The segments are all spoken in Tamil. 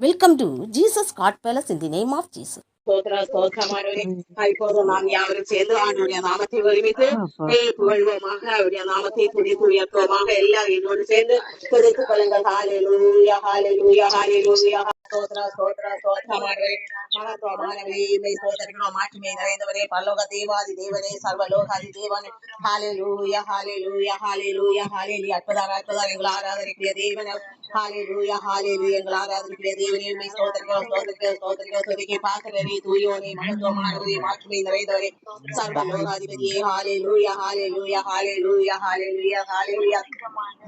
Welcome to Jesus God Palace in the name of Jesus. இப்போது நாம் யாவரும் சேர்ந்து ஆண்டுடைய நாமத்தை ஒருமித்து புகழ்வோமாக, அவருடைய நாமத்தை துதித்து உயர்த்துவோமாக. எல்லாம் என்னோடு சேர்ந்து துதித்துக் கொள்ளுங்கள். ஹல்லேலூயா, ஹல்லேலூயா, ஹல்லேலூயா. மாற்றுமை நிறைந்தவரே, பரலோக தேவாதி தேவனே, சர்வலோகாதி தேவனே, ஹல்லேலூயா, ஹல்லேலூயா, ஹல்லேலூயா, ஹல்லேலூயா. அற்புதம் அற்புதம் எங்கள் ஆராதனைக்குரிய தேவன். ஹல்லேலூயா, ஹல்லேலூயா, எங்கள் ஆராதனைக்குரிய தேவனே, ஸ்தோத்திரிக்கிறோம், ஸ்தோத்திரிக்கிறோம், ஸ்தோத்திரிக்கிறோம். துதிக்கை பார்க்கிறவரே, தூயோனே, மகத்துவமானவரே, மாற்றுமை நிறைந்தவரே, சர்வலோகாதிபதியே, ஹல்லேலூயா, ஹல்லேலூயா, ஹல்லேலூயா, ஹல்லேலூயா, ஹல்லேலூயா.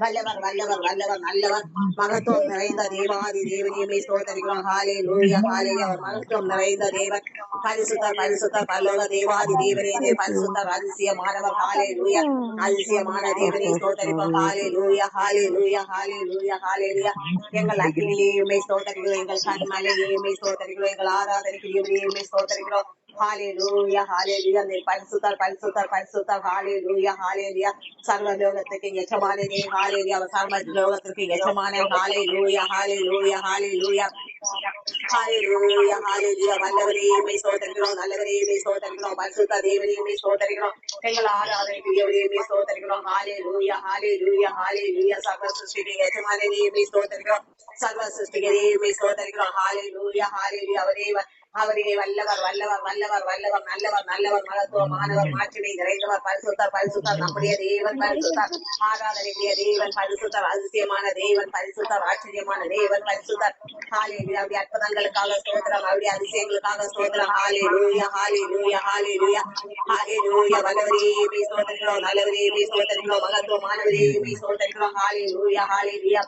வல்லவர் வல்லவர் வல்லவர் நல்லவர், மகத்துவம் நிறைந்த தேவாதி தேவனையுமே ஸ்தோத்திரிக்கிறோம். ஹல்லேலூயா, ஹல்லேலூயா. அவர் மகத்துவம் நிறைந்த தேவன், பரிசுத்தர் பரிசுத்தர் பரலோக தேவாதி தேவனே, பரிசுத்தர் அதிசயமானவர். ஹல்லேலூயா, அதிசயமான தேவனை ஸ்தோத்திரிப்போம். ஹல்லேலூயா, ஹல்லேலூயா, ஹல்லேலூயா, ஹல்லேலூயா. எங்கள் அக்கினியையுமே ஸ்தோத்திரிக்கிறோம், எங்கள் கண்மலையையுமே ஸ்தோத்திரிக்கிறோம், எங்கள் ஆராதனைக்குரியவரையுமே ஸ்தோத்திரிக்கிறோம். ஹல்லேலூயா, ஹல்லேலூயா. பரிசுத்தர் பரிசுத்தர் பரிசுத்தர். ஹல்லேலூயா, ஹல்லேலூயா. சர்வலோகத்துக்கு எஜமானனே, ஹல்லேலூயா. சர்வலோகத்துக்கு எஜமானே, ஹல்லேலூயா, ஹல்லேலூயா, ஹல்லேலூயா. ஹல்லேலூயா, ஹல்லேலூயா. வல்லவரையுமே ஸ்தோத்திரிக்கிறோம், நல்லவரையுமே ஸ்தோத்திரிக்கிறோம், பரிசுத்த தேவனையுமே ஸ்தோத்திரிக்கிறோம், எங்கள் ஆராதனைக்குரியவரையுமே ஸ்தோத்திரிக்கிறோம். ஹல்லேலூயா, ஹல்லேலூயா, ஹல்லேலூயா. சர்வ சிருஷ்டிக்கு எஜமானனையுமே ஸ்தோத்திரிக்கிறோம், சர்வ சிருஷ்டிகரையுமே ஸ்தோத்திரிக்கிறோம். ஹல்லேலூயா, ஹல்லேலூயா. அவரே வல்லவர் வல்லவர் வல்லவர் வல்லவர் நல்லவர் நல்லவர், மகத்துவமானவர், மாற்றினை நிறைந்தவர், பரிசுத்தர் பரிசுத்தர், நம்முடைய தேவன் பரிசுத்தர், ஆராதனைக்குரிய தேவன் பரிசுத்தர், அதிசயமான தேவன் பரிசுத்தர், ஆச்சரியமான தேவன் பரிசுத்தர். ஹல்லேலூயா. அவருடைய அற்புதங்களுக்காக ஸ்தோத்திரம், அவருடைய அதிசயங்களுக்காக ஸ்தோத்திரம். ஹல்லேலூயா, ஹல்லேலூயா, ஹல்லேலூயா, ஹல்லேலூயா. வல்லவரையுமே ஸ்தோத்திரிக்கிறோம், நல்லவரையுமே ஸ்தோத்திரிக்கிறோம், மகத்துவமானவரையுமே ஸ்தோத்திரிக்கிறோம். ஹல்லேலூயா, ஹல்லேலூயா,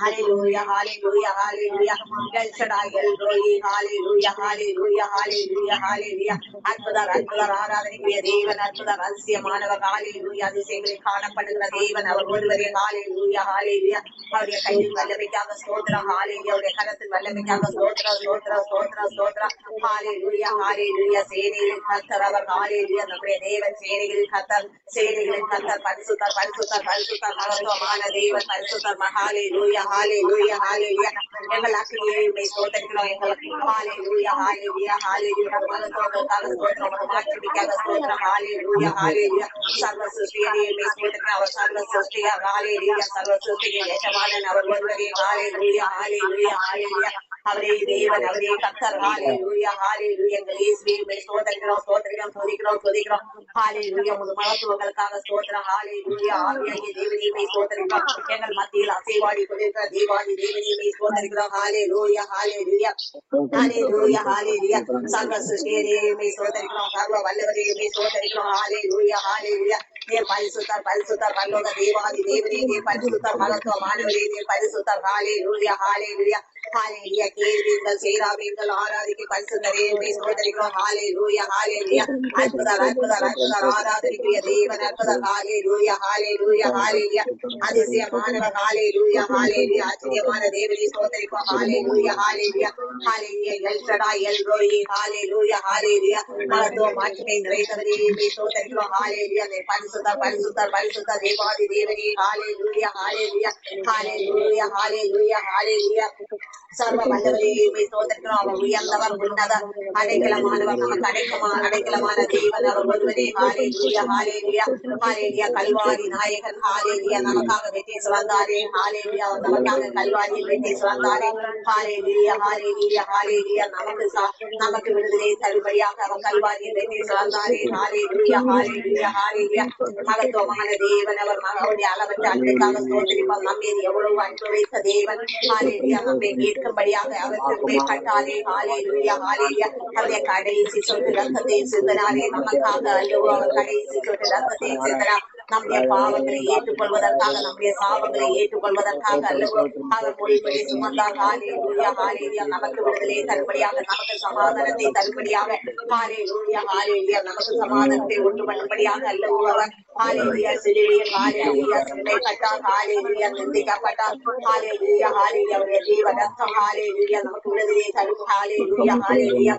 ஹல்லேலூயா, ஹல்லேலூயா, ஹல்லேலூயா. El Shaddai, El Roi. ஹல்லேலூயா, ஹல்லேலூயா, ஹல்லேலூயா, ஹல்லேலூயா. அற்புதர் அற்புதர், ஆராதனைக்குரிய தேவன், அற்புதர், அதிசயமானவர். ஹல்லேலூயா. அதிசயங்களில் காணப்படுகிற தேவன் அவர் ஒருவரே. ஹல்லேலூயா, ஹல்லேலூயா. அவருடைய கையில் வல்லமைக்காக ஸ்தோத்திரம். ஹல்லேலூயா. அவருடைய கரத்தில் வல்லமைக்காக ஸ்தோத்திரம், ஸ்தோத்திரம், ஸ்தோத்திரம், ஸ்தோத்திரம். ஹல்லேலூயா, ஹல்லேலூயா. சேனைகளின் கர்த்தர் அவர். ஹல்லேலூயா. நம்முடைய தேவன் சேனைகளின் கர்த்தர், சேனைகளின் கர்த்தர், பரிசுத்தர் பரிசுத்தர் பரிசுத்தர், மகத்துவமான தேவன் பரிசுத்தர். ஹல்லேலூயா, ஹல்லேலூயா, ஹல்லேலூயா. எங்கள் அக்கினியையுமே ஸ்தோத்திரிக்கிறோம், எங்கள் ஹல்லேலூயா, ஹல்லேலூயா, ஹல்லேலூயா. மகத்துவங்களுக்காக ஸ்தோத்திரம், மாட்சிமைக்காக ஸ்தோத்திரம். ஹல்லேலூயா, ஹல்லேலூயா. சர்வ சிருஷ்டியையுமே ஸ்தோத்திரிக்கிறோம், அவர் சர்வ சிருஷ்டியார். ஹல்லேலூயா. சர்வ சிருஷ்டிக்கு எஜமானன் அவர் ஒருவரே. ஹல்லேலூயா, ஹல்லேலூயா, ஹல்லேலூயா. அவரே தேவன், அவரே கர்த்தர். ஹல்லேலூயா, ஹல்லேலூயா. எங்கள் இயேசுவையுமே ஸ்தோத்திரிக்கிறோம், ஸ்தோத்திரிக்கிறோம், துதிக்கிறோம், துதிக்கிறோம். ஹல்லேலூயா. உமது மகத்துவங்களுக்காக ஸ்தோத்திரம். ஹல்லேலூயா. ஆவியாகிய தேவனையுமே ஸ்தோத்திரிக்கிறோம், எங்கள் மத்தியில் அசைவாடி கொண்டிருக்கிற தேவாதி தேவனையுமே ஸ்தோத்திரிக்கிறோம். ஹல்லேலூயா, ஹல்லேலூயா, ஹல்லேலூயா, ஹல்லேலூயா. சர்வ சிருஷ்டியரையுமே ஸ்தோத்திரிக்கிறோம், சர்வ வல்லவரையுமே ஸ்தோத்திரிக்கிறோம். ஹல்லேலூயா, ஹல்லேலூயா. நீர் பரிசுத்தர் பரிசுத்தர், பரலோக தேவாதி தேவனே, நீர் பரிசுத்தர், மகத்துவமானவரே, நீர் பரிசுத்தர். ஹல்லேலூயா, ஹல்லேலூயா, ஹல்லேலூயா. கேள்விகள் சேராவீங்கள் ஆராதிக்கு பரிசுத்தரையுமே ஸ்தோத்திரிக்கிறோம். ஹல்லேலூயா, ஹல்லேலூயா. அற்புதர் அற்புதர் அற்புதர், ஆராதனைக்குரிய தேவன் அற்புதர். ஹல்லேலூயா, ஹல்லேலூயா, ஹல்லேலூயா. அதிசயமானவர். ஹல்லேலூயா, ஹல்லேலூயா. ஆச்சரியமான தேவனை ஸ்தோத்திரிப்போம். ஹல்லேலூயா, ஹல்லேலூயா, ஹல்லேலூயா. El Shaddai, El Roi. ஹல்லேலூயா, ஹல்லேலூயா. மகத்துவ மாட்சிமை நிறைந்தவரையுமே ஸ்தோத்திரிக்கிறோம். ஹல்லேலூயா. பரிசுத்தர் பரிசுத்தர் பரிசுத்தர், தேவாதி தேவனே. ஹல்லேலூயா, ஹல்லேலூயா, ஹல்லேலூயா, ஹல்லேலூயா, ஹல்லேலூயா. சர்வ வல்லவரையுமே ஸ்தோத்திரிக்கிறோம், அவர் உயர்ந்தவர், உன்னதர், அடைக்கலமானவர், நமக்கு அடைக்கலமான தேவன் அவர் ஒருவரே. ஹல்லேலூயா, ஹல்லேலூயா, ஹல்லேலூயா. கல்வாரி நாயகன். ஹல்லேலூயா. நமக்காக வெற்றி சுமந்தாரே. ஹல்லேலூயா. அவர் நமக்காக கல்வாரியில் வெற்றி சுமந்தாரே. ஹல்லேலூயா, ஹல்லேலூயா, ஹல்லேலூயா. நமக்கு விடுதலை தரும்படியாக அவர் கல்வாரியில் வெற்றி சுமந்தாரே. ஹல்லேலூயா, ஹல்லேலூயா, ஹல்லேலூயா. மகத்துவமான தேவன் அவர். அவருடைய அளவற்ற அன்புக்காக ஸ்தோத்திரிப்போம். நம்மீது எவ்வளவு அன்பு வைத்த தேவன். ஹல்லேலூயா. நம்மை மீட்கும்படியாக அவர் கிருபைப்பட்டாரே. ஹல்லேலூயா, ஹல்லேலூயா. அவருடைய கடைசி சொட்டு ரத்தத்தை சிந்தனாரே. நமக்காக அல்லவோ அவர் கடைசி சொட்டு ரத்தத்தை சிந்தனார். நம்முடைய பாவங்களை ஏற்றுக்கொள்வதற்காக, நம்முடைய சாபங்களை ஏற்றுக்கொள்வதற்காக அல்லவோ அவர் மொழிபடி சுமந்தார். ஹல்லேலூயா, ஹல்லேலூயா. நமக்கு விடுதலை தரும்படியாக, நமக்கு சமாதானத்தை தரும்படியாக. ஹல்லேலூயா, ஹல்லேலூயா. நமக்கு சமாதானத்தை உண்டு பண்ணும்படியாக அல்லவோ அவர். ஹல்லேலூயா. சிலுவையில் ஹல்லேலூயா சிலுவைப்பட்டார். ஹல்லேலூயா. நிந்திக்கப்பட்டார். ஹல்லேலூயா, ஹல்லேலூயா. அவருடைய தேவ ரத்தம். ஹல்லேலூயா. நமக்கு விடுதலை தரும். ஹல்லேலூயா, ஹல்லேலூயா,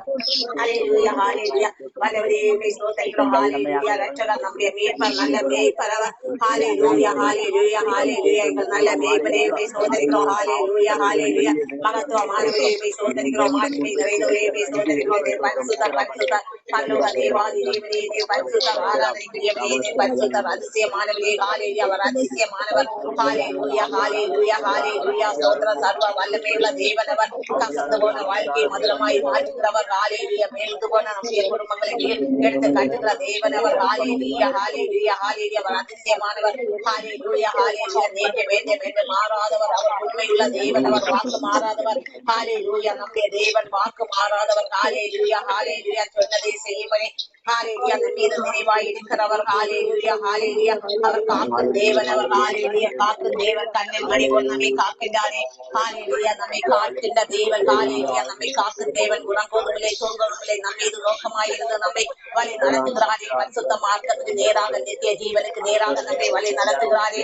ஹல்லேலூயா, ஹல்லேலூயா. வல்லவரையுமே ஸ்தோத்திரிக்கிறோம். ஹல்லேலூயா. ரட்சகர், நம்முடைய மீட்பர், நல்ல மேய்ப்பர். மேய்ப்பரவர் ஹalleluya hallelujah hallelujah எங்கள் நல்ல மேய்ப்பரே மே ஸ்தோத்திரிக்கிறோம் hallelujah hallelujah மகத்துவமானவரே மே ஸ்தோத்திரிக்கிறோம் மாட்சிமை நிறைந்தவரே மே ஸ்தோத்திரிக்கிறோம் நீர் பரிசுத்தர் பரிசுத்தர் பரலோக தேவாதி தேவனே நீர் பரிசுத்தர் ஆராதனைக்குரியவரே நீர் பரிசுத்தர் அதிசயமானவரே ஹalleluya அவர் அதிசயமானவர் ஹalleluya hallelujah hallelujah ஸ்தோத்திர சர்வ வல்லமையுள்ள தேவனவர் கசந்து போன வாழ்க்கையை மதுரமாய் மாற்றுகிறவர் ஹalleluya மேல்ந்து போன நம்முடைய குடும்பங்களை நீர் எடுத்து கட்டுகிற தேவனவர் ஹalleluya hallelujah hallelujah அவர் அதிசயமானவர் ஹalleluya hallelujah நேற்று வேண்டு மாறாதவர் அவர் உண்மையுள்ள தேவனவர் வாக்கு மாறாதவர் ஹalleluya நம்முடைய தேவன் வாக்கு மாறாதவர் ஹalleluya hallelujah சொன்னதை செய்யும்படி ஹalleluya அந்த மீது நிறைவாய் இருக்கிறவர் ஹalleluya hallelujah அவர் காக்கும் தேவன் அவர் ஹalleluya காக்கும் தேவன் கண்ணில் மணி போல் நம்மை காக்கின்றாரே ஹalleluya நம்மை காக்கின்ற தேவன் ஹalleluya நம்மை காக்கும் தேவன் உறங்குவதுமில்லை தூங்குவதுமில்லை நம்ம மீது நோக்கமாயிருந்து நம்மை வழி நடத்துகிறாரே பரிசுத்த மார்க்கத்துக்கு நேராக நித்திய ஜீவனுக்கு நேராக நம்மை வழி நடத்துகிறாரே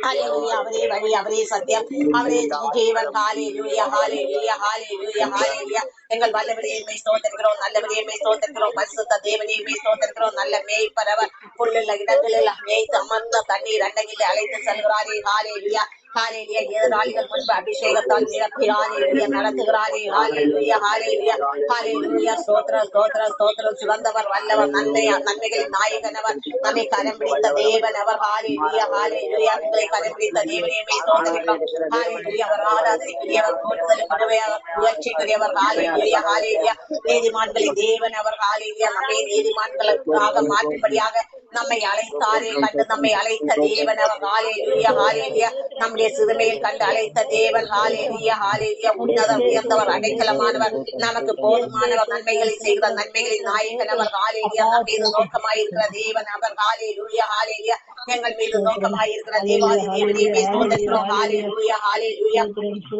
ஹalleluya அவரே வழி அவரே சத்தியம் அவரே ஜீவன் ஹalleluya hallelujah hallelujah hallelujah எங்கள் வல்லவரே மே ஸ்தோத்திரிக்கிறோம் நல்லவரே மே ஸ்தோத்திரிக்கிறோம் பரிசுத்த தேவனே மே ஸ்தோத்திரிக்கிறோம் நல்ல மேய்ப்பரவர் புல்லுள்ள இடங்களில் மேய்த்து அமர்ந்த தண்ணீர் அண்டையில் அழைத்து செல்கிறாரே ஹalleluya ஹalleluya எதிராளிகள் முன்பு அபிஷேகத்தால் நிரப்பி ஹalleluya நடத்துகிறாரே ஹalleluya hallelujah hallelujah ஸ்தோத்திரம் ஸ்தோத்திரம் ஸ்தோத்திரம் சிறந்தவர் வல்லவர் நன்மைகளின் நாயகனவர் நம்மை கரம் பிடித்த தேவன் அவர் ஹalleluya hallelujah உங்களை கரம் பிடித்த தேவனே மே ஸ்தோத்திரிக்கிறோம் ஹalleluya அவர் ஆராதனைக்குரியவர் போற்றுதலுக்குரியவர் புகழ்ச்சிக்குரியவர் ஹalleluya hallelujah நீதிமான்களின் தேவன் அவர் ஹalleluya நம்மை நீதிமான்களுக்காக மாற்றும்படியாக நம்மை அழைத்தாரே கண்டு நம்மை அழைத்த தேவன் அவர் ஹalleluya hallelujah நம்முடைய சிறுமையில் கண்டு அழைத்த தேவன் ஹalleluya hallelujah உன்னதர் உயர்ந்தவர் அடைக்கலமானவர் நமக்கு போதுமானவர் நன்மைகளை செய்கிற நன்மைகளின் நாயகன் அவர் ஹalleluya நம் மீது நோக்கமாயிருக்கிற தேவன் அவர் ஹalleluya hallelujah எங்கள் மீது நோக்கமாயிருக்கிற தேவாதி தேவனே மே ஸ்தோத்திரிக்கிறோம் ஹalleluya hallelujah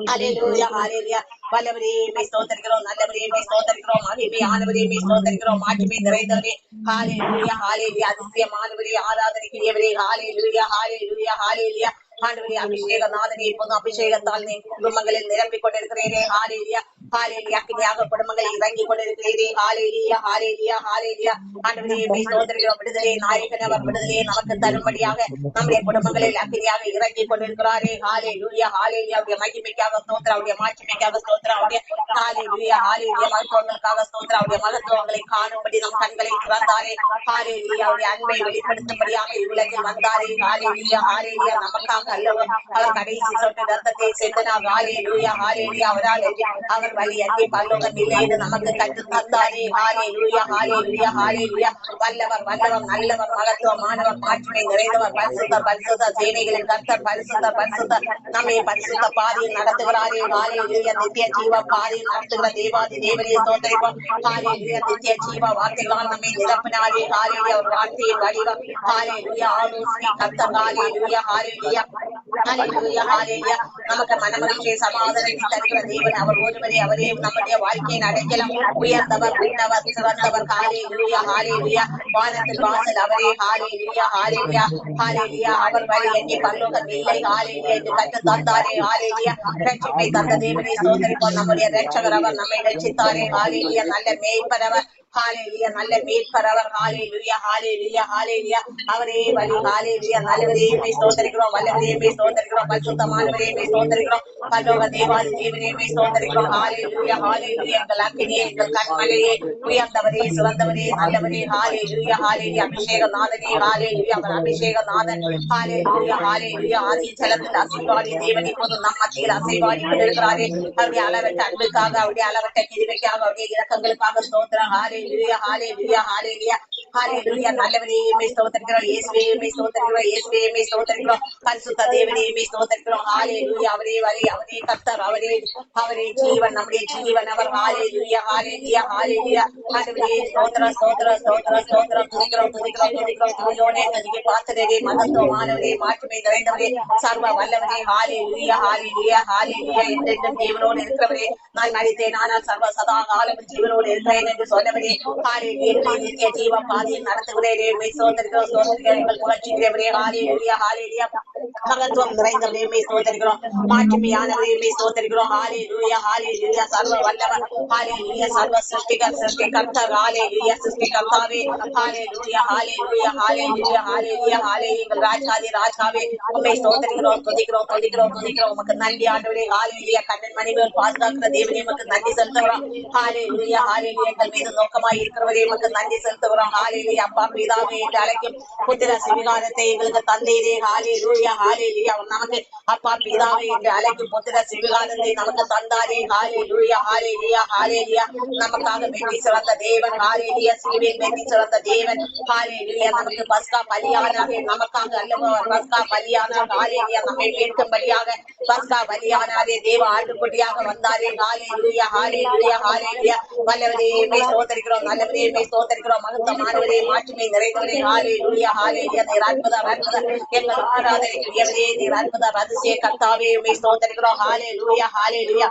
hallelujah hallelujah வல்லவரே மே ஸ்தோத்திரிக்கிறோம் நல்லவரே மே ஸ்தோத்திரிக்கிறோம் மகிமையானவரே மே ஸ்தோத்திரிக்கிறோம் மாட்சிமை நிறைந்தவரே ஹalleluya hallelujah அதிசயமானவரே ஆராதனைக்குரியவரே ஹalleluya hallelujah hallelujah ஆண்டவரே அபிஷேகநாதனே இப்போது அபிஷேகத்தால் நீ குடும்பங்களில் நிரப்பிக் கொண்டிருக்கிறீரே ஹalleluya hallelujah அக்கினியாக குடும்பங்களில் இறங்கி கொண்டிருக்கிறீரே ஹalleluya hallelujah hallelujah ஆண்டவரே மே ஸ்தோத்திரிக்கிறோம் விடுதலை நாயகன் அவர் விடுதலையை நமக்கு தரும்படியாக நம்முடைய குடும்பங்களில் அக்கினியாக இறங்கி கொண்டிருக்கிறாரே ஹalleluya hallelujah அவருடைய மகிமைக்காக ஸ்தோத்திரம் அவருடைய மாட்சிமைக்காக ஸ்தோத்திரம் அவருடைய ஹalleluya hallelujah மகத்துவங்களுக்காக ஸ்தோத்திரம் அவருடைய மகத்துவங்களை காணும்படி நம் கண்களை திறந்தாரே ஹalleluya அவருடைய அன்பை வெளிப்படுத்தும்படியாக இவ்வுலகில் வந்தாரே ஹalleluya hallelujah நமக்காக அல்லவோ அவர் கடைசி சொட்டு ரத்தத்தை சிந்தினார் ஹalleluya hallelujah அவரால் அவர் வழி அங்கே பரலோகம் இல்லை என்று நமக்கு கற்று தந்தாரே ஹalleluya hallelujah hallelujah வல்லவர் வல்லவர் நல்லவர் மகத்துவமானவர் மாட்சிமை நிறைந்தவர் பரிசுத்தர் பரிசுத்தர் சேனைகளின் கர்த்தர் பரிசுத்தர் பரிசுத்தர் நம்மை பரிசுத்த பாதையில் நடத்துகிறாரே ஹalleluya நித்திய ஜீவ பாதையில் நடத்துகிற தேவாதி தேவனே ஸ்தோத்திரிப்போம் ஹalleluya நித்திய ஜீவ வார்த்தைகளால் நம்மை நிரப்பினாரே ஹalleluya ஒரு வார்த்தையின் வடிவம் ஹalleluya ஆலோசனை கர்த்தர் ஹalleluya hallelujah hallelujah hallelujah நமக்கு மனமகிழ்ச்சியை சமாதானத்தை தருகிற தேவன் அவர் ஒருவரே அவரே நம்முடைய வாழ்க்கையின் அடைக்கலம் உயர்ந்தவர் உன்னவர் சிறந்தவர் ஹalleluya hallelujah வானத்தின் வாசல் அவரே ஹalleluya hallelujah hallelujah அவர் வழி எங்கே பரலோகம் இல்லை ஹalleluya என்று கற்று தந்தாரே ஹalleluya ரட்சிப்பை தந்த தேவனே ஸ்தோத்திரிப்போம் நம்முடைய ரட்சகர் அவர் நம்மை ரட்சித்தாரே ஹalleluya நல்ல மேய்ப்பரவர் ஹalleluya நல்ல மீட்பரவர் ஹalleluya hallelujah hallelujah அவரே வழி ஹalleluya நல்லவரே மே ஸ்தோத்திரிக்கிறோம் வல்லவரே மே ஸ்தோத்திரிக்கிறோம் பரிசுத்தமானவரே மே ஸ்தோத்திரிக்கிறோம் பரலோக தேவாதி தேவனே மே ஸ்தோத்திரிக்கிறோம் ஹalleluya hallelujah எங்கள் அக்கினியே எங்கள் கண்மலையே உயர்ந்தவரே சிறந்தவரே நல்லவரே ஹalleluya hallelujah அபிஷேகநாதனே ஹalleluya அவர் அபிஷேகநாதன் ஹalleluya hallelujah ஆதி ஜலத்தில் அசைவாடி தேவன் இப்போது நம் மத்தியில் அசைவாடி கொண்டிருக்கிறாரே அவருடைய அளவற்ற அன்புக்காக அவருடைய அளவற்ற கிருபைக்காக அவருடைய இரக்கங்களுக்காக ஸ்தோத்திரம் hallelujah hallelujah hallelujah hallelujah நல்லவரே மே ஸ்தோத்திரிக்கிறோம் இயேசுவே மே ஸ்தோத்திரிக்கிறோம் இயேசுவே மே ஸ்தோத்திரிக்கிறோம் பரிசுத்த தேவனே மே ஸ்தோத்திரிக்கிறோம் ஹalleluya அவரே வழி அவரே கர்த்தர் அவரே ஜீவன் நம்முடைய ஜீவன் அவர் hallelujah hallelujah hallelujah ஆண்டவரே ஸ்தோத்திரம் ஸ்தோத்திரம் ஸ்தோத்திரம் ஸ்தோத்திரம் துதிக்கிறோம் துதிக்கிறோம் துதிக்கிறோம் துதியோனே துதிக்கு பாத்திரரே மகத்துவமானவரே மாட்சிமை நிறைந்தவரே சர்வ வல்லவரே hallelujah hallelujah hallelujah என்றென்றும் தேவனோடு இருக்கிறவரே நான் மரித்தேன் ஆனால் சர்வ சதா காலம் ஜீவனோடு இருக்கிறேன் என்று சொன்னவரே ஹalleluya நித்திய ஜீவ பாதையில் நடத்துகிறேன். சோதரிக்கிறோம் எங்கள் புகழ்ச்சிக்கிறவரே. ஹalleluya ஹalleluya. மகத்துவம் நிறைந்தவரே மே ஸ்தோத்திரிக்கிறோம். மாட்சிமையானவரே மே ஸ்தோத்திரிக்கிறோம். ஹalleluya ஹalleluya. சர்வ வல்லவர். ஹalleluya. சர்வ சிருஷ்டிகர்த்தர். ஹalleluya. சிருஷ்டிகர்த்தாவே. ஹalleluya ஹalleluya ஹalleluya ஹalleluya ஹalleluya. எங்கள் ராஜாவே உம்மை ஸ்தோத்திரிக்கிறோம், துதிக்கிறோம் துதிக்கிறோம் துதிக்கிறோம். உமக்கு நன்றி ஆண்டவரே. ஹalleluya. கண்ணன் மணிமேல் பாதுகாக்கிற தேவனே உமக்கு நன்றி செலுத்துகிறோம். ஹalleluya ஹalleluya. எங்கள் மீது நோக்கமாய் இருக்கிறவரே உமக்கு நன்றி செலுத்துகிறோம். ஹalleluya. அப்பா பிதாவே என்று அழைக்கும் புத்திர சிவிகாரத்தை எங்களுக்கு தந்தீரே. ஹalleluya ஹalleluya. நமக்கு அப்பா பிதாவே என்று அழைக்கும் புத்திர சிவிகாரத்தை நமக்கு தந்தாரே. ஹalleluya ஹalleluya ஹalleluya. நமக்காக வெற்றி சிறந்த தேவன். ஹalleluya. சிலுவையில் வெற்றி சிறந்த தேவன். ஹalleluya. நமக்கு பஸ்கா பலியானார். நமக்காக அல்லவர் பஸ்கா பலியானார். ஹalleluya. நம்மை மீட்கும்படியாக பஸ்கா பலியானாரே. தேவ ஆட்டுக்குட்டியாக வந்தாரே. ஹalleluya ஹalleluya ஹalleluya. வல்லவரே மே ஸ்தோத்திரிக்கிறோம். நல்லவரே மே ஸ்தோத்திரிக்கிறோம். மகத்துவமானவரே மாட்சிமை நிறைந்தவரே. ஹalleluya ஹalleluya. நீர் அற்புதர் எங்கள் ஆராதனைக்குரியவரே. நீர் அற்புதர் அதிசய கர்த்தாவே மே ஸ்தோத்திரிக்கிறோம். ஹalleluya ஹalleluya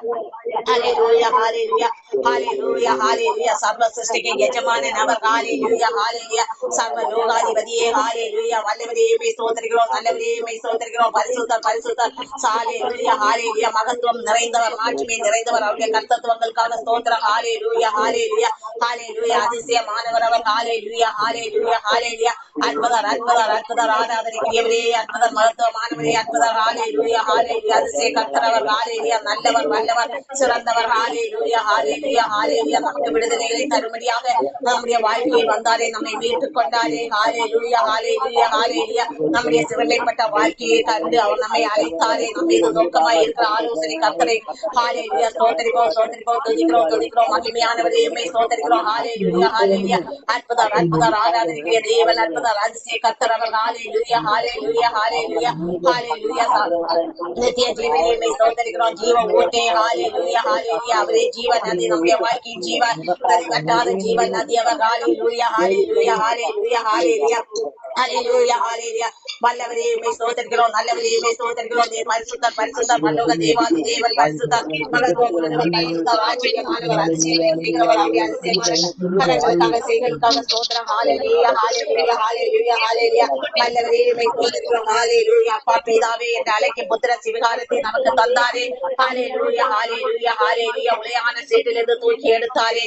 ஹalleluya ஹalleluya ஹalleluya ஹalleluya. சர்வ சிருஷ்டிக்கு எஜமானன் அவர். ஹalleluya ஹalleluya. சர்வ லோகாதிபதியே. ஹalleluya. வல்லவரே மே ஸ்தோத்திரிக்கிறோம். நல்லவரே மே ஸ்தோத்திரிக்கிறோம். பரிசுத்தர் பரிசுத்தர். ஹalleluya ஹalleluya. மகத்துவம் நிறைந்தவர் மாட்சிமை நிறைந்தவர். அவருடைய கர்த்தத்துவங்களுக்காக ஸ்தோத்திரம். ஹalleluya ஹalleluya ஹalleluya. அதிசயமானவர் அவர். ஹalleluya ஹalleluya ஹalleluya. அற்புதர் அற்புதர் அற்புதர். ஆராதனைக்குரியவரே அற்புதர். மகத்துவமானவரே அற்புதர். ஹalleluya ஹalleluya. அதிசய கர்த்தர் அவர். ஹalleluya. நல்லவர் வல்லவர் சிறந்தவர். ஹalleluya ஹalleluya ஹalleluya. நமக்கு விடுதலைகளை தரும்படியாக நம்முடைய வாழ்க்கையில் வந்தாரே. நம்மை மீட்டுக் கொண்டாரே. ஹalleluya ஹalleluya ஹalleluya. நம்முடைய சிறுமைப்பட்ட வாழ்க்கையை கண்டு அவர் நம்மை அழைத்தாரே. நம் மீது நோக்கமாய் இருக்கிற ஆலோசனை கர்த்தரை ஹalleluya ஸ்தோத்திரிக்கிறோம் ஸ்தோத்திரிக்கிறோம் துதிக்கிறோம் துதிக்கிறோம். மகிமையானவரே உம்மை ஸ்தோத்திரிக்கிறோம். ஹalleluya ஹalleluya. அற்புதர் அற்புதர். ஆராதனைக்குரிய தேவன் அற்புதர் அதிசய கர்த்தர் அவர். ஹalleluya ஹalleluya ஹalleluya ஹalleluya. நித்திய ஜீவனே உம்மை ஸ்தோத்திரிக்கிறோம். ஜீவ ஊட்டே. ஹalleluya ஹalleluya. அவரே ஜீவன் நதி. நம்முடைய வாழ்க்கையின் ஜீவன் நதி வட்டாத ஜீவன் நதி அவர். ஹalleluya ஹalleluya ஹalleluya ஹalleluya ஹalleluya ஹalleluya. வல்லவரே உம்மை ஸ்தோத்திரிக்கிறோம். நல்லவரே உம்மை ஸ்தோத்திரிக்கிறோம். நீர் பரிசுத்தர் பரிசுத்தர். பரலோக தேவாதி தேவன் பரிசுத்தர். மகத்துவமானவர் பரிசுத்தர். ஆச்சரியமானவர் அதிசயம் செய்கிறவர். அவருடைய அதிசயமான கரங்களுக்காக செய்களுக்காக ஸ்தோத்திரம். ஹalleluya ஹalleluya ஹalleluya ஹalleluya. வல்லவரே உம்மை ஸ்தோத்திரிக்கிறோம். ஹalleluya. அப்பா பிதாவே என்று அழைக்கும் புத்திர சிவகாரத்தை நமக்கு தந்தாரே. ஹalleluya ஹalleluya ஹalleluya. உளையான சேற்றிலிருந்து தூக்கி எடுத்தாரே.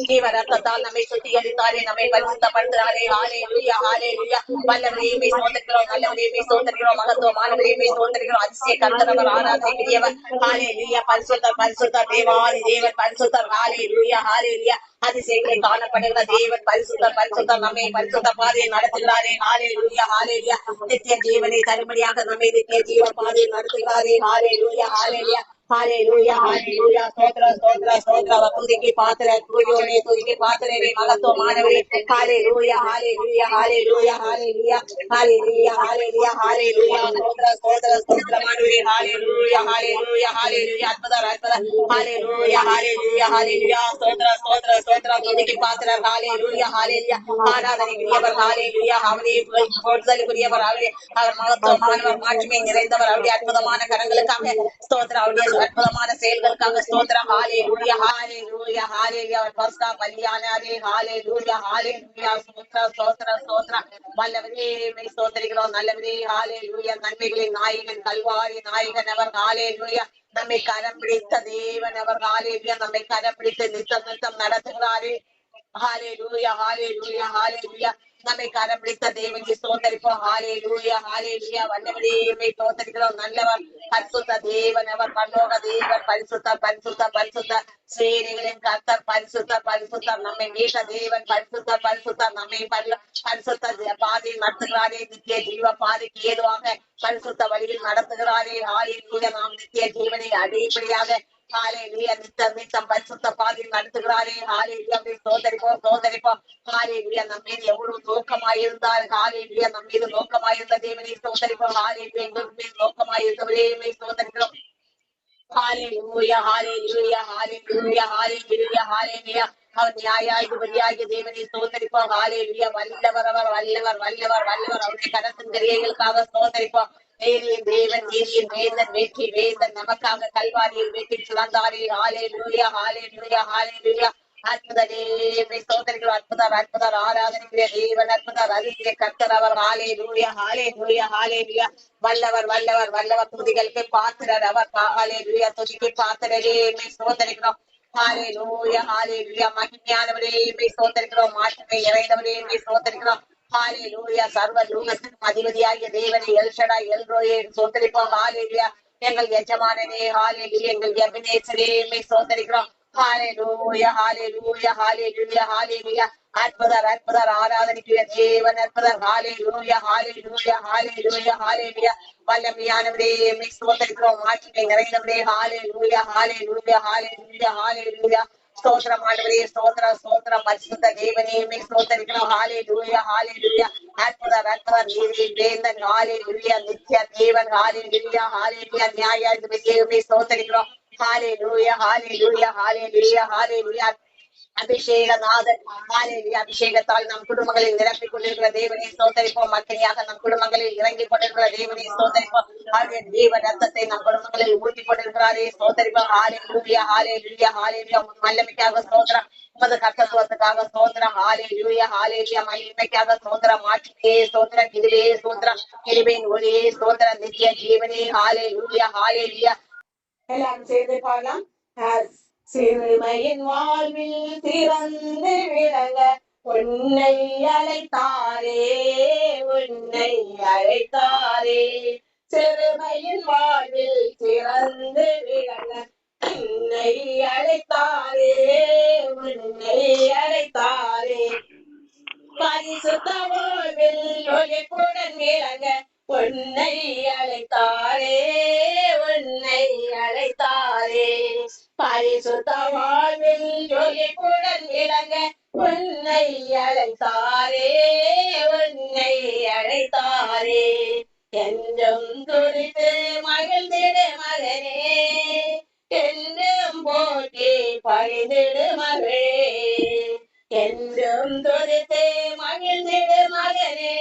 ஜீவ ரத்தத்தால் நம்மை சுத்திகரித்தாரே. நம்மை பரிசுத்தப்படுத்தினாரே. ஹalleluya ஹalleluya. வல்லவரே உம்மை ஸ்தோத்திரிக்கிறோம். நல்லவரே உம்மை ஸ்தோத்திரிக்கிறோம். மகத்துவமானவரே உம்மை ஸ்தோத்திரிக்கிறோம். அதிசய கர்த்தர் அவர். ஆராதனைக்குரியவர். ஹalleluya. பரிசுத்தர் பரிசுத்தர். தேவாதி தேவன் பரிசுத்தர். ஹalleluya ஹalleluya. அதிசயங்களை காணப்படுகிற தேவன் பரிசுத்தர் பரிசுத்தர். நம்மை பரிசுத்த பாதையை நடத்துகிறாரே. ஹalleluya ஹalleluya. நித்திய ஜீவனை தரும்படியாக நம்மை நித்திய ஜீவ பாதையை நடத்துகிறாரே. ஹalleluya ஹalleluya ஹalleluya ஹalleluya. ஸ்தோத்திரம் ஸ்தோத்திரம் ஸ்தோத்திரம். துதிக்கு பாத்திர துதியோனே துதிக்கு பாத்திரரே. மகத்துவமானவரே. ஹalleluya ஹalleluya ஹalleluya ஹalleluya ஹalleluya ஹalleluya ஹalleluya. ஸ்தோத்திரம் ஸ்தோத்திரம் ஸ்தோத்திரமானவரே. ஹalleluya ஹalleluya ஹalleluya. அற்புதர் அற்புதர். ஹalleluya ஹalleluya ஹalleluya. ஸ்தோத்திரம் ஸ்தோத்திரம் ஸ்தோத்திரம். துதிக்கு பாத்திரர். ஹalleluya ஹalleluya. ஆராதனைக்குரியவர். ஹalleluya. அவரே போற்றுதலுக்குரியவர். அவரே அவர் மகத்துவமானவர் மாட்சிமை நிறைந்தவர். அவருடைய அற்புதமான கரங்களுக்காக ஸ்தோத்திரம். அவருடைய அற்புதமான செயல்களுக்காக ஸ்தோத்திரம். ஹalleluya ஹalleluya ஹalleluya. அவர் பஸ்கா பலியானாரே. ஹalleluya ஹalleluya. ஸ்தோத்திரம் ஸ்தோத்திரம் ஸ்தோத்திரம். வல்லவரே உம்மை ஸ்தோத்திரிக்கிறோம். நல்லவரே. ஹalleluya. நன்மைகளின் நாயகன் கல்வாரி நாயகன் அவர். ஹalleluya. நம்மை கரம் பிடித்த தேவன் அவர். ஹalleluya. நம்மை கரம் பிடித்து நித்தம் நித்தம் நடத்துகிறாரே. ஹalleluya ஹalleluya ஹalleluya. நம்மை கரம் பிடித்த தேவனை ஸ்தோத்திரிப்போம். ஹalleluya ஹalleluya. வல்லவரே உம்மை ஸ்தோத்திரிக்கிறோம். நல்லவர் பரிசுத்த தேவன் அவர். பரலோக தேவன் பரிசுத்தர் பரிசுத்தர் பரிசுத்தர். சேனைகளின் கர்த்தர் பரிசுத்தர் பரிசுத்தர். நம்மை மீட்ட தேவன் பரிசுத்தர் பரிசுத்தர். நம்மை பரிசுத்த பாதையில் நடத்துகிறாரே. நித்திய ஜீவ பாதைக்கு ஏதுவாக பரிசுத்த வழியில் நடத்துகிறாரே. ஹalleluya. நாம் நித்திய ஜீவனை அடையும்படியாக ஹalleluya நித்தம் நித்தம் பரிசுத்த பாதையில் நடத்துகிறாரே. ஹalleluya. ஸ்தோத்திரிப்போம் ஸ்தோத்திரிப்போம். ஹalleluya. நம்ம மீது எவ்வளவு நோக்கமாயிருந்தார். ஹalleluya. நம்ம மீது நோக்கமாயிருந்த தேவனை ஸ்தோத்திரிப்போம். ஹalleluya. எங்களுக்கு மீது நோக்கமாயிருந்தவரே ஸ்தோத்திரிக்கிறோம். ஹalleluya ஹalleluya ஹalleluya ஹalleluya ஹalleluya. அவர் நியாயாதிபதியாகிய தேவனை ஸ்தோத்திரிப்போம். ஹalleluya. வல்லவர் அவர். வல்லவர் வல்லவர் வல்லவர். அவருடைய கரத்தின் கிரியைகளுக்காக ஸ்தோத்திரிப்போம். நீதியின் தேவன் நீதியின் வேந்தன் வெற்றி வேந்தன் நமக்காக கல்வாரியில் வெற்றி சிறந்தாரே. ஹalleluya ஹalleluya ஹalleluya அற்புதனே ஸ்தோத்திரிக்கிறோம். அற்புதர் அற்புதர் ஆராதனைக்குரிய தேவன், அற்புதர் அதிக கர்த்தர் அவர். ஹalleluya ஹalleluya ஹalleluya. வல்லவர் வல்லவர் வல்லவர், துதிகளுக்கு பாத்திரர் அவர். ஹalleluya துதிக்கு பாத்திரரே ஸ்தோத்திரிக்கிறோம். ஹalleluya ஹalleluya. மகிமையானவரே ஸ்தோத்திரிக்கிறோம். மாற்றத்தை நிறைந்தவரே ஸ்தோத்திரிக்கிறோம். ஹalleluya. சர்வ லோகத்துக்கும் அதிபதியாகிய தேவனை எல்ஷடா எல்ரோயே ஸ்தோத்திரிப்போம். ஹalleluya. எங்கள் எஜமானனே ஹalleluya. எங்கள் எபினேசரே ஸ்தோத்திரிக்கிறோம். ஹalleluya ஹalleluya ஹalleluya ஹalleluya. அற்புதர் அற்புதர் ஆராதனைக்குரிய தேவன், அற்புதர். ஹalleluya ஹalleluya ஹalleluya ஹalleluya. வல்லமையானவரே ஸ்தோத்திரிக்கிறோம். மாட்சிமை நிறைந்தவரே ஹalleluya ஹalleluya ஹalleluya ஹalleluya. ஸ்தோத்திரம் ஆண்டவரே, ஸ்தோத்திரம் ஸ்தோத்திரம். பரிசுத்த தேவனே ஸ்தோத்திரிக்கிறோம். ஹalleluya ஹalleluya. அற்புதர் அற்புதர் நீரே வேந்தன். ஹalleluya. நித்திய தேவன். ஹalleluya ஹalleluya. நியாயாதிபதியே ஸ்தோத்திரிக்கிறோம். ஹalleluya ஹalleluya ஹalleluya ஹalleluya. அபிஷேகநாதன். ஹalleluya. அபிஷேகத்தால் நம் குடும்பங்களில் நிரப்பிக் கொண்டிருக்கிற தேவனை ஸ்தோத்திரிப்போம். மக்களியாக நம் குடும்பங்களில் இறங்கி கொண்டிருக்கிற தேவனை ஸ்தோத்திரிப்போம். அவருடைய தேவ ரத்தத்தை நம் குடும்பங்களில் ஊற்றி கொண்டிருக்கிறாரே ஸ்தோத்திரிப்போம். ஹalleluya ஹalleluya ஹalleluya. வல்லமைக்காக ஸ்தோத்திரம், உமது கர்த்தத்துவத்துக்காக ஸ்தோத்திரம். ஹalleluya ஹalleluya. மகிமைக்காக ஸ்தோத்திரம். மாற்றியே ஸ்தோத்திரம். கிருபையே ஸ்தோத்திரம். கிருபையின் ஒளியே ஸ்தோத்திரம். நித்திய ஜீவனே ஹalleluya ஹalleluya. எல்லாரும் சேர்ந்து பாடலாம். சிறுமையின் வாழ்வில் சிறந்து விளங்க உன்னை அழைத்தாரே, உன்னை அழைத்தாரே. சிறுமையின் வாழ்வில் சிறந்து விளங்க உன்னை அழைத்தாரே, உன்னை அழைத்தாரே. பரிசுத்த வாழ்வில் ஒளிப்புடன் விளங்க உன்னை அழைத்தாரே, உன்னை அழைத்தாரே. பரிசுத்த வாழ்வில் ஒளிப்புடன் விளங்க உன்னை அழைத்தாரே, உன்னை அழைத்தாரே. என்றும் துதித்து மகிழ்ந்திடு மகனே, என்றும் போற்றி பழிந்திடு மகளே. என்றும் துதித்து மகிழ்ந்திடு மகனே,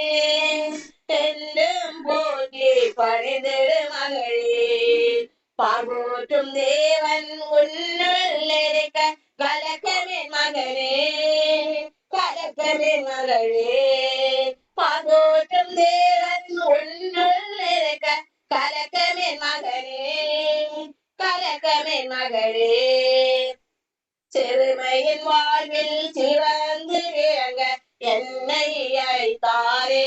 என்றும் போற்றி பழிந்திடு மகளே. பாகூற்றும் தேவன் உன்னுள் இருக்க கலக்கமே மகனே, கலக்கமே மகளே. பாகூற்றும் தேவன் உன்னுள் இருக்க கலக்கமே மகனே, கலக்கமே மகளே. சிறுமையின் வாழ்வில் சிறந்து விளங்க என்னை அழைத்தாரே,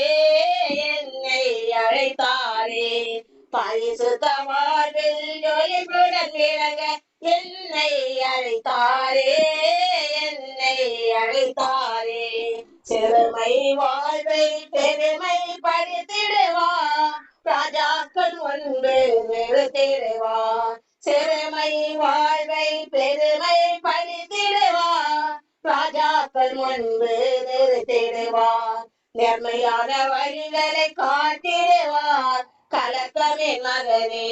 என்னை அழைத்தாரே. பரிசுத்த வாழ்வில் ஒளிப்புடன் விளங்க என்னை அழைத்தாரே, என்னை அழைத்தாரே. சிறுமை வாழ்வை பெருமை படுத்திடுவா, ராஜாக்கள் முன்பு நிறுத்திடுவா. சிறுமை வாழ்வை பெருமை படுத்திடுவா, ராஜாக்கள் முன்பு நிறுத்திடுவார். நேர்மையான வழிகளை காட்டிடுவார். கலக்கமே மகனே,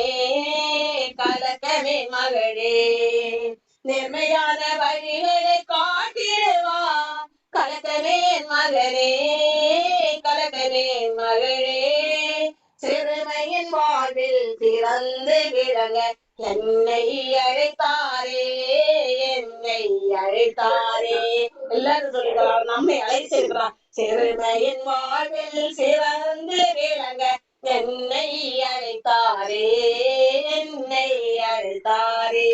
கலக்கமே மகளே. நேர்மையான வழிகளை காட்டிடுவார். கலக்கமே மகனே, கலக்கமே மகளே. சிறுமையின் வாழ்வில் சிறந்து விளங்க என்னை அழைத்தாரே, என்னை அழைத்தாரே. எல்லாரும் சொல்லிக்கலாம், நம்மை அழைச்சிருக்கிறார். சிறுமையின் வாழ்வில் சிறந்து விளங்க என்னை அழைத்தாரே, என்னை அழைத்தாரே.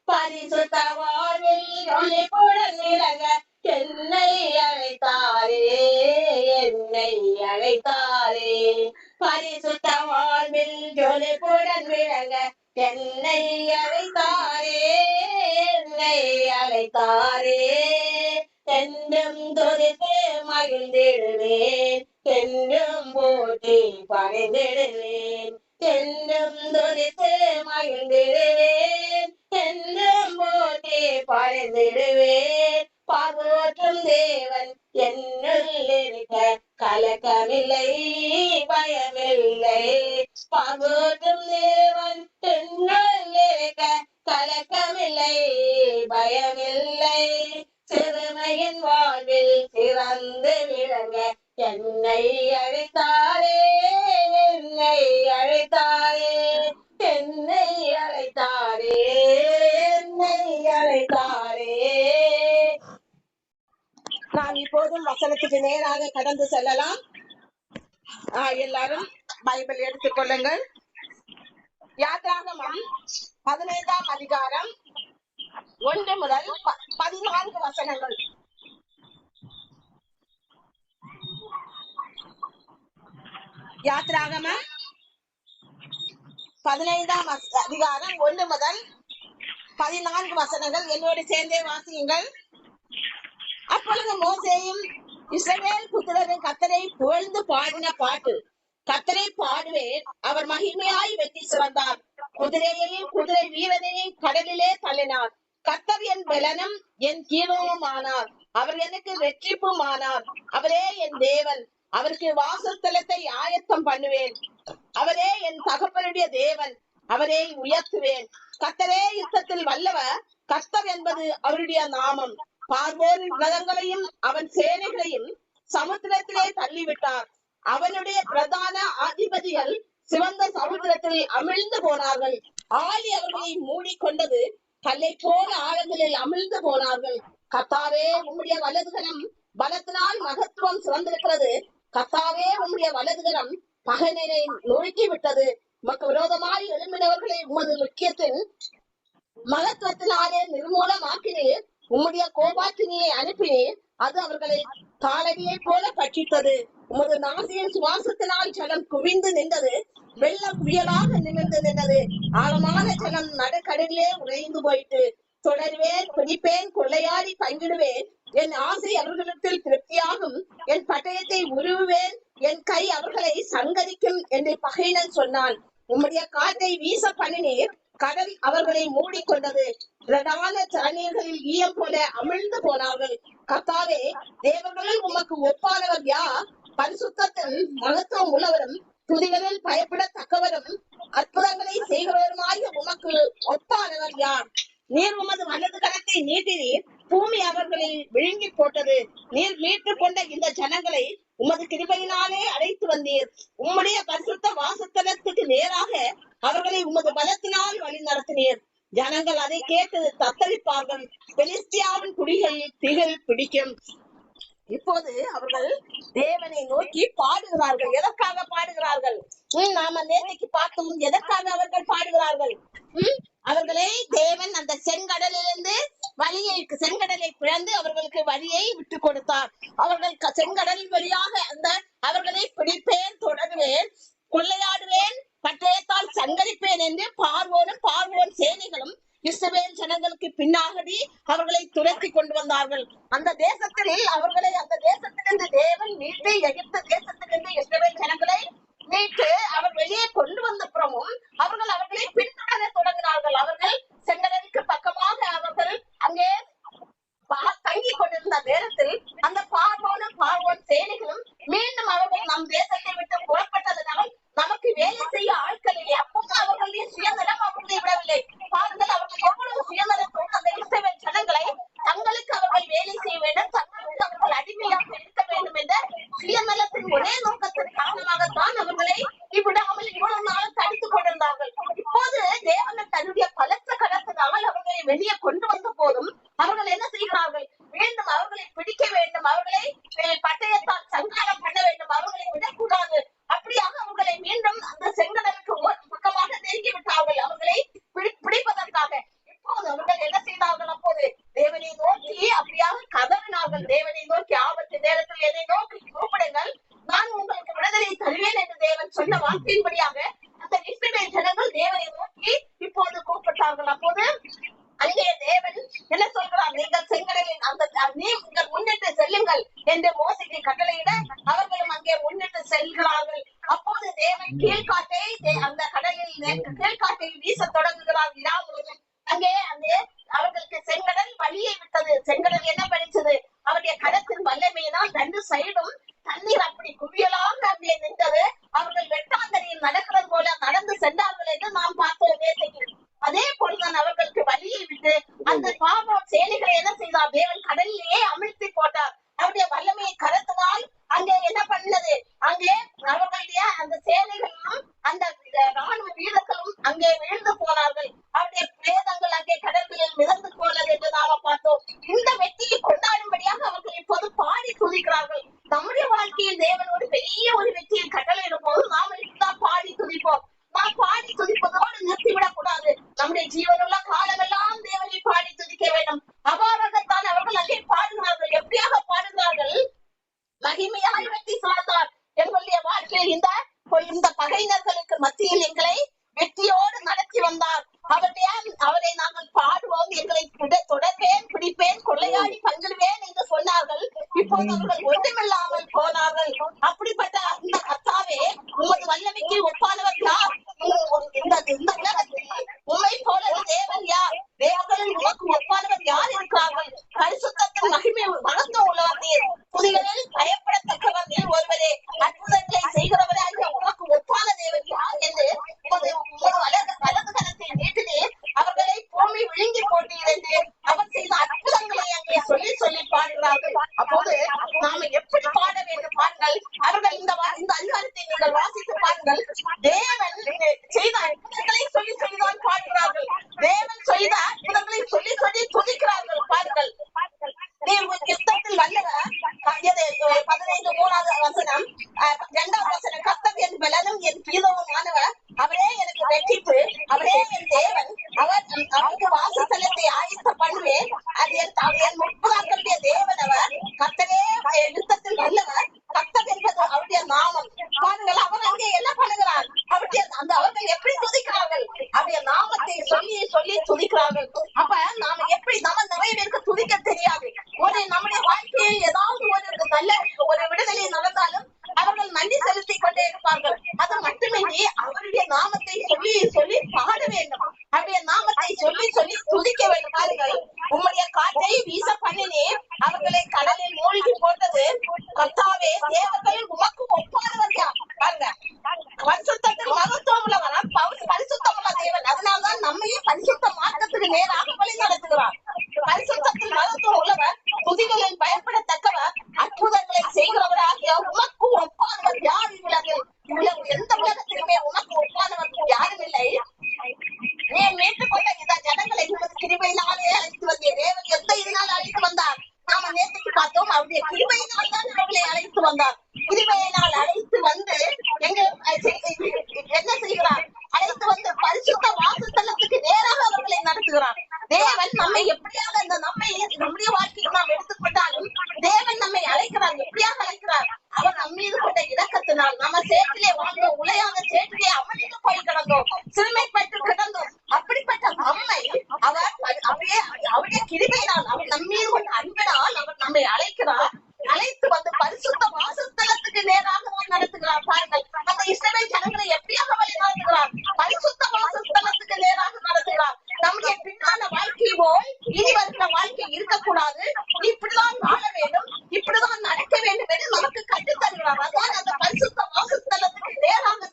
பரிசுத்த வாழ்வில் ஒளிப்புடன் விளங்க என்னை அழைத்தாரே, என்னை அழைத்தாரே. பரிசுத்த வாழ்வில் ஒளிப்புடன் விளங்க என்னை அழைத்தாரே, என்னை அழைத்தாரே. என்றும் துதித்து மகிழ்ந்திடுவேன், என்றும் போற்றி பணிந்திடுவேன். என்றும் துதித்து மகிழ்ந்திடுவேன், என்றும் போற்றி பணிந்திடுவேன். பாகூற்றும் தேவன் என்னுள் இருக்க கலக்கமில்லை, பயமில்லை. பாகூற்றும் தேவன் என்னுள் இருக்க கலக்கமில்லை, பயமில்லை. சிறுமையின் வாழ்வில் சிறந்து விளங்க என்னை அழைத்தாரே, என்னை அழைத்தாரே. என்னை அழைத்தாரே, என்னை அழைத்தாரே. இப்போதும் வசனத்துக்கு நேராக கடந்து செல்லலாம். எல்லாரும் பைபிள் எடுத்துக்கொள்ளுங்கள். யாத்ராகமம் 15ஆம் அதிகாரம் 1 முதல் 14 வசனங்கள். யாத்ராகமம் 15ஆம் அதிகாரம் 1 முதல் 14 வசனங்கள். என்னோடு சேர்ந்தே வாசியுங்கள். அப்பொழுது மோசேயும் இஸ்ரவேல் புத்திரரும் கர்த்தரை புகழ்ந்து பாடின பாட்டு. கர்த்தரை பாடுவேன், அவர் மகிமையாய் வெற்றி சிறந்தார். குதிரையையும் குதிரை வீரனையும் கடலிலே தள்ளினார். கர்த்தர் என் பலனும் என் கீழமும் ஆனார். அவர் எனக்கு வெற்றிப்பும் ஆனார். அவரே என் தேவன், அவருக்கு வாசஸ்தலத்தை ஆயத்தம் பண்ணுவேன். அவரே என் தகப்பனுடைய தேவன், அவரை உயர்த்துவேன். கர்த்தரே யுத்தத்தில் வல்லவர், கர்த்தர் என்பது அவருடைய நாமம். பார்வோன் ரதங்களையும் அவன் சேனைகளையும் சமுத்திரத்திலே தள்ளிவிட்டார். அவனுடைய பிரதான அதிபதிகள் சிவந்த சமுத்திரத்தில் அமிழ்ந்து போனார்கள். ஆழி அவர்களை மூடிக்கொண்டது, கல்லை போல ஆழங்களில் அமிழ்ந்து போனார்கள். கர்த்தாவே, உம்முடைய வலதுகரம் பலத்தினால் மகத்துவம் சிறந்திருக்கிறது. கர்த்தாவே, உம்முடைய வலதுகரம் பகைஞரை நொறுக்கி விட்டது. உமக்கு விரோதமாய் எழும்பினவர்களை உமது முக்கியத்தின் மகத்துவத்தினாலே நிர்மூலமாக்கினீர். உம்முடைய கோபாக்கினியை அனுப்பினீர், அது அவர்களை காலடியை போல பட்சித்தது. உமது நாசியின் சுவாசத்தினால் ஜலம் குவிந்து நின்றது, வெள்ளம் புயலாக நிமிர்ந்து நின்றது. ஆழமான ஜலம் நடுக்கடலிலே உறைந்து போயிட்டு. தொடருவேன், பிடிப்பேன், கொள்ளையாடி பங்கிடுவேன். என் ஆசை அவர்களிடத்தில் திருப்தியாகும். என் பட்டயத்தை உருவுவேன், என் கை அவர்களை சங்கரிக்கும் என்று பகையினன் சொன்னான். உம்முடைய காற்றை வீச பண்ணினீர், கடல் அவர்களை மூடிக்கொண்டது. பிரதான தண்ணீர்களில் ஈயம் போல அமிழ்ந்து போனார்கள். கர்த்தாவே, தேவர்களில் உமக்கு ஒப்பானவர் யார்? பரிசுத்தத்தில் மகத்துவம் உள்ளவரும் துதிகளில் பயப்படத்தக்கவரும் அற்புதங்களை செய்கிறவருமாய் உமக்கு ஒப்பானவர் யார்? நீர் உமது வலது கரத்தை நீட்டினீர், பூமி அவர்களை விழுங்கி போட்டது. நீர் மீட்டுக் கொண்ட இந்த ஜனங்களை உமது கிருபையினாலே அழைத்து வந்தீர். உம்முடைய பரிசுத்த வாசஸ்தலத்துக்கு நேராக அவர்களை உமது பலத்தினால் வழி நடத்தினீர். ஜனங்கள் அதை கேட்டு தத்தளிப்பார்கள். பெலிஸ்தியாவின் குடிகள் திகில் பிடிக்கும். இப்போது அவர்கள் தேவனை நோக்கி பாடுகிறார்கள். எதற்காக பாடுகிறார்கள்? நாம நேற்றைக்கு பார்த்தோம். எதற்காக அவர்கள் பாடுகிறார்கள்? அவர்களை தேவன் அந்த செங்கடலிலிருந்து செங்கடலை பிளந்து அவர்களுக்கு வழியை விட்டு கொடுத்தார். அவர்கள் செங்கடலின் வழியாக அவர்களை பிடிப்பேன், தொடருவேன், கொள்ளையாடுவேன், பட்டயத்தால் சங்கரிப்பேன் என்று பார்வோன் சேனைகளும் இஸ்ரவேல் ஜனங்களுக்கு பின்னாகடி அவர்களை துரத்தி கொண்டு வந்தார்கள். அந்த தேசத்திலிருந்து தேவன் மீட்டு எகிப்து தேசத்திலிருந்து இஸ்ரவேல் ஜனங்களை மீட்டு அவர் வெளியே கொண்டு வந்த புறமும் அவர்களை பின்தொடர தொடங்கினார்கள். அவர்கள் செங்கடலுக்கு பக்கமாக அவர்கள் அங்கே தங்கி கொண்டிருந்த நேரத்தில் அந்த பார்வோன் சேனைகளும் மீண்டும் அவர்கள் நம் தேசத்தை விட்டு புறப்பட்டதனால் நமக்கு வேலை செய்ய ஆட்கள் இல்லை. அப்போது அவர்களுடைய சுயநலம் அவர்களை விடவில்லை. பாருங்கள், அவர்கள் எவ்வளவு சுயநலத்தோடு அந்த இஸ்ரவேல் ஜனங்களை தங்களுக்கு அவர்கள் வேலை செய்ய வேண்டும், தங்களுக்கு அவர்கள் அடிமையாக இருக்க வேண்டும் என்ற சுயநலத்தின் ஒரே நோக்கத்தின் காரணமாகத்தான் அவர்களை விடாமல் இவ்வளவு நாள் தடுத்துக் கொண்டிருந்தார்கள். இப்போது தேவன் தன்னுடைய பலத்த கரத்தினால் அவர்களை வெளியே கொண்டு வந்த போதும் அவர்கள் என்ன செய்கிறார்கள்? மீண்டும் அவர்களை பிடிக்க வேண்டும், அவர்களை பட்டயத்தால் சங்காரம் பண்ண வேண்டும், அவர்களை விடக்கூடாது. அப்படியாக அவர்களை மீண்டும் அந்த செங்கடலுக்கு பக்கமாக நெருங்கி விட்டார்கள், அவர்களை பிடிப்பதற்காக. இப்போது அவர்கள் என்ன செய்தார்கள்? அப்போது தேவனை நோக்கி அப்படியாக கதறினார்கள். தேவனை நோக்கி, ஆபத்து நேரத்தில் என்னை நோக்கி கூப்பிடுங்கள், நான் உங்களுக்கு விடுதலை தருவேன் என்று தேவன் சொன்ன வார்த்தையின்படியாக அந்த இஸ்ரவேல் ஜனங்கள் தேவனை நோக்கி இப்போது கூப்பிட்டார்கள். அப்போது அங்கே தேவன் என்ன சொல்கிறார்? நீங்கள் செங்கடலின் நீங்கள் முன்னிட்டு செல்லுங்கள் என்று மோசேக்கு கட்டளையிட அவர்களும் அங்கே முன்னிட்டு செல்கிறார்கள். அப்போது தேவன் கீழ்காட்டை அந்த கடலில் கீழ்காட்டை வீச தொடங்குகிறார். அங்கே அவர்களுக்கு செங்கடல் வழியை விட்டது. செங்கடல் என்ன படிச்சது? அவருடைய கடத்தின் வல்லமையினால் 2 சைடும் தண்ணீர் அப்படி குவியலாக அங்கே நின்றது. அவர்கள் வெட்டாந்தரையில் நடக்கிறது போல நடந்து சென்றார்கள் என்று நாம் பார்த்தோம் நேற்றைக்கு. அதே போல்தான் அவர்களுக்கு வழியை விட்டு அந்த பார்வோன் சேனைகளை என்ன செய்தார்? தேவன் கடலிலேயே அமிழ்த்தி போட்டார். அவருடைய வல்லமையை கரத்தினால் அங்கே என்ன பண்ணது? அங்கே அவர்களுடைய அந்த சேனைகளும் அந்த ராணுவ வீரர்களும் அங்கே விழுந்து போனார்கள். அவருடைய பிரேதங்கள் அங்கே கடல்களில் மிதந்து போனது என்று நாம பார்த்தோம். இந்த வெற்றியை கொண்டாடும்படியாக அவர்கள் இப்போது பாடி துதிக்கிறார்கள். நம்முடைய ஜீவனுள்ள காலமெல்லாம் தேவனை பாடி துதிக்க வேண்டும். அவ்வாறாகத்தான் அவர்கள் அங்கே பாடுகிறார்கள். எப்படியாக பாடுகிறார்கள்? மகிமையாய் வெற்றி சார்ந்தார். எங்களுடைய வாழ்க்கையில் இந்த பகையினர்களுக்கு மத்தியில் எங்களை வெற்றியோடு நடத்தி வந்தார். அவரை நாங்கள் பாடுவோம். எங்களை தொடர்வேன், பிடிப்பேன், கொள்ளையாடி பங்கிடுவேன் என்று சொன்னார்கள். இப்போது அவர்கள் ஒன்றுமில்லாமல் போனார்கள். அப்படிப்பட்ட இந்த கர்த்தாவே, உமது வல்லமைக்கு ஒப்பானவர் யார்? இந்த உலகத்தில் உம்மை போல தேவன் யார்? தேவர்களில் உமக்கு ஒப்பானவர் யார் இருக்கிறார்கள்? பரிசுத்தத்தின் மகிமை மகத்துவம் உள்ளவர் நீர். புதிகளில் பயப்படத்தக்கவர் நீர் ஒருவரே. அற்புதங்களை செய்கிறவராக உமக்கு ஒப்பான தேவன் யார் என்று வலது கரத்தை நீட்டினே அவர்களை பூமி விழுங்கி போட்டீர் என்று அவர் செய்த அற்புதங்களை அங்கே சொல்லி சொல்லி பாடுகிறார்கள். அப்போது நாம எப்படி பாட வேண்டும் பாருங்கள். அவர்கள் இந்த அதிகாரத்தை நீங்கள் வாசித்து பாருங்கள். தேவன் செய்த அற்புதங்களை சொல்லி சொல்லிதான் பாடுகிறார்கள். தேவன் செய்த அற்புதங்களை சொல்லி சொல்லி துதிக்கிறார்கள். பாருங்கள், யுத்தத்தில் வல்லவர். 15 வசனம் 2வது வசனம், கர்த்தர் என் பலனும் என் கீதமுமானவர், அவரே எனக்கு வெற்றிப்பு, அவரே என் தேவன், அவருக்கு வாசஸ்தலத்தை ஆயத்த பண்ணுவேன், அது என் முற்பதாக்களுடைய தேவன் அவர், கர்த்தரே யுத்தத்தில் வல்லவர், கர்த்தர் என்பது அவருடைய நாமம். பாருங்கள், அவர் அங்கே என்ன பண்ணுகிறார்? அவர்கள் எப்படி துதிக்கிறார்கள்? அவருடைய நாமத்தை சொல்லி சொல்லி துதிக்கிறார்கள். அப்ப நாம எப்படி நம்ம நிறைய பேருக்கு துதிக்க தெரியாது. நம்முடைய வாழ்க்கையில் ஏதாவது ஒரு விடுதலை நடந்தாலும் அவர்கள் நன்றி செலுத்திக் கொண்டே இருப்பார்கள். அது மட்டுமின்றி அவருடைய நாமத்தை சொல்லி சொல்லி பாட வேண்டும். அவருடைய நாமத்தை சொல்லி சொல்லி துதிக்க வேண்டும். பாருங்கள், உம்முடைய காற்றை வீச பண்ணினே அவர்களை கடலில் மூழ்கி போட்டது. கர்த்தாவே, தேவர்கள் உமக்கு ஒப்பானவர் யார்? பாருங்க, பரிசுத்தத்தில் மகத்துவம் உள்ளவர் பரிசுத்தம் உள்ள தேவன். அதனால்தான் நம்மையும் பரிசுத்த மாற்றத்துக்கு நேராக வழி நடத்துகிறார். பரிசுத்தத்தில் மகத்துவம் உள்ளவர், துதிகளில் பயப்படத்தக்கவர், அற்புதங்களை செய்கிறவராகிய உமக்கு ஒப்பானவர் யார்? எந்த உலகத்திலுமே உமக்கு ஒப்பானவர் யாரும் இல்லை. நீ மீட்டுக்கொண்ட இந்த ஜனங்களை கிருபையினாலே அழைத்து வந்தேன். தேவன் எந்த இதனால் அழைத்து வந்தார்? நாம நேற்றுக்கு பார்த்தோம். அவருடைய கிருபையினால் தான் அவர்களை அழைத்து வந்தார். கிருபையினால் அழைத்து வந்து என்ன செய்கிறார்? அழைத்து வந்து பரிசுத்த வாசஸ்தலத்துக்கு நேராக அவர்களை நடத்துகிறார். தேவன் நம்மை எப்படியாக நம்முடைய வாழ்க்கைக்கு நாம் எடுத்துக்கொண்டாலும் தேவன் நம்மை அழைக்கிறார். எப்படியாக அழைக்கிறார்? அவர் நம்மீது கொண்ட இலக்கத்தினால் நம்ம சேற்றிலே வாழ்ந்தோம், உலையாக சேற்றிலே அமளித்து போய் கிடந்தோம், சிறுமைப்பட்டு கிடந்தோம். அப்படிப்பட்ட நம்மை அவருடைய கிருபையினால், அவர் நம்மீது கொண்ட அன்பினால் அவர் நம்மை அழைக்கிறார். அழைத்து வந்து பரிசுத்த வாசஸ்தலத்துக்கு நேராக நடத்துகிறார். பாருங்கள், அந்த இஸ்ரவேல் ஜனங்களை எப்படியாக வழி நடத்துகிறார்? பரிசுத்த வாசஸ்தலத்துக்கு நேராக நடத்துகிறார். நம்முடைய பின்னான வாழ்க்கை போல் இனி வருகிற வாழ்க்கை இருக்கக்கூடாது. இப்படிதான் வாழ வேண்டும், இப்படிதான் நடக்க வேண்டும் என்று நமக்கு கற்றுத் தருகிறார். அதான் அந்த பரிசுத்த வாசஸ்தலத்துக்கு நேராக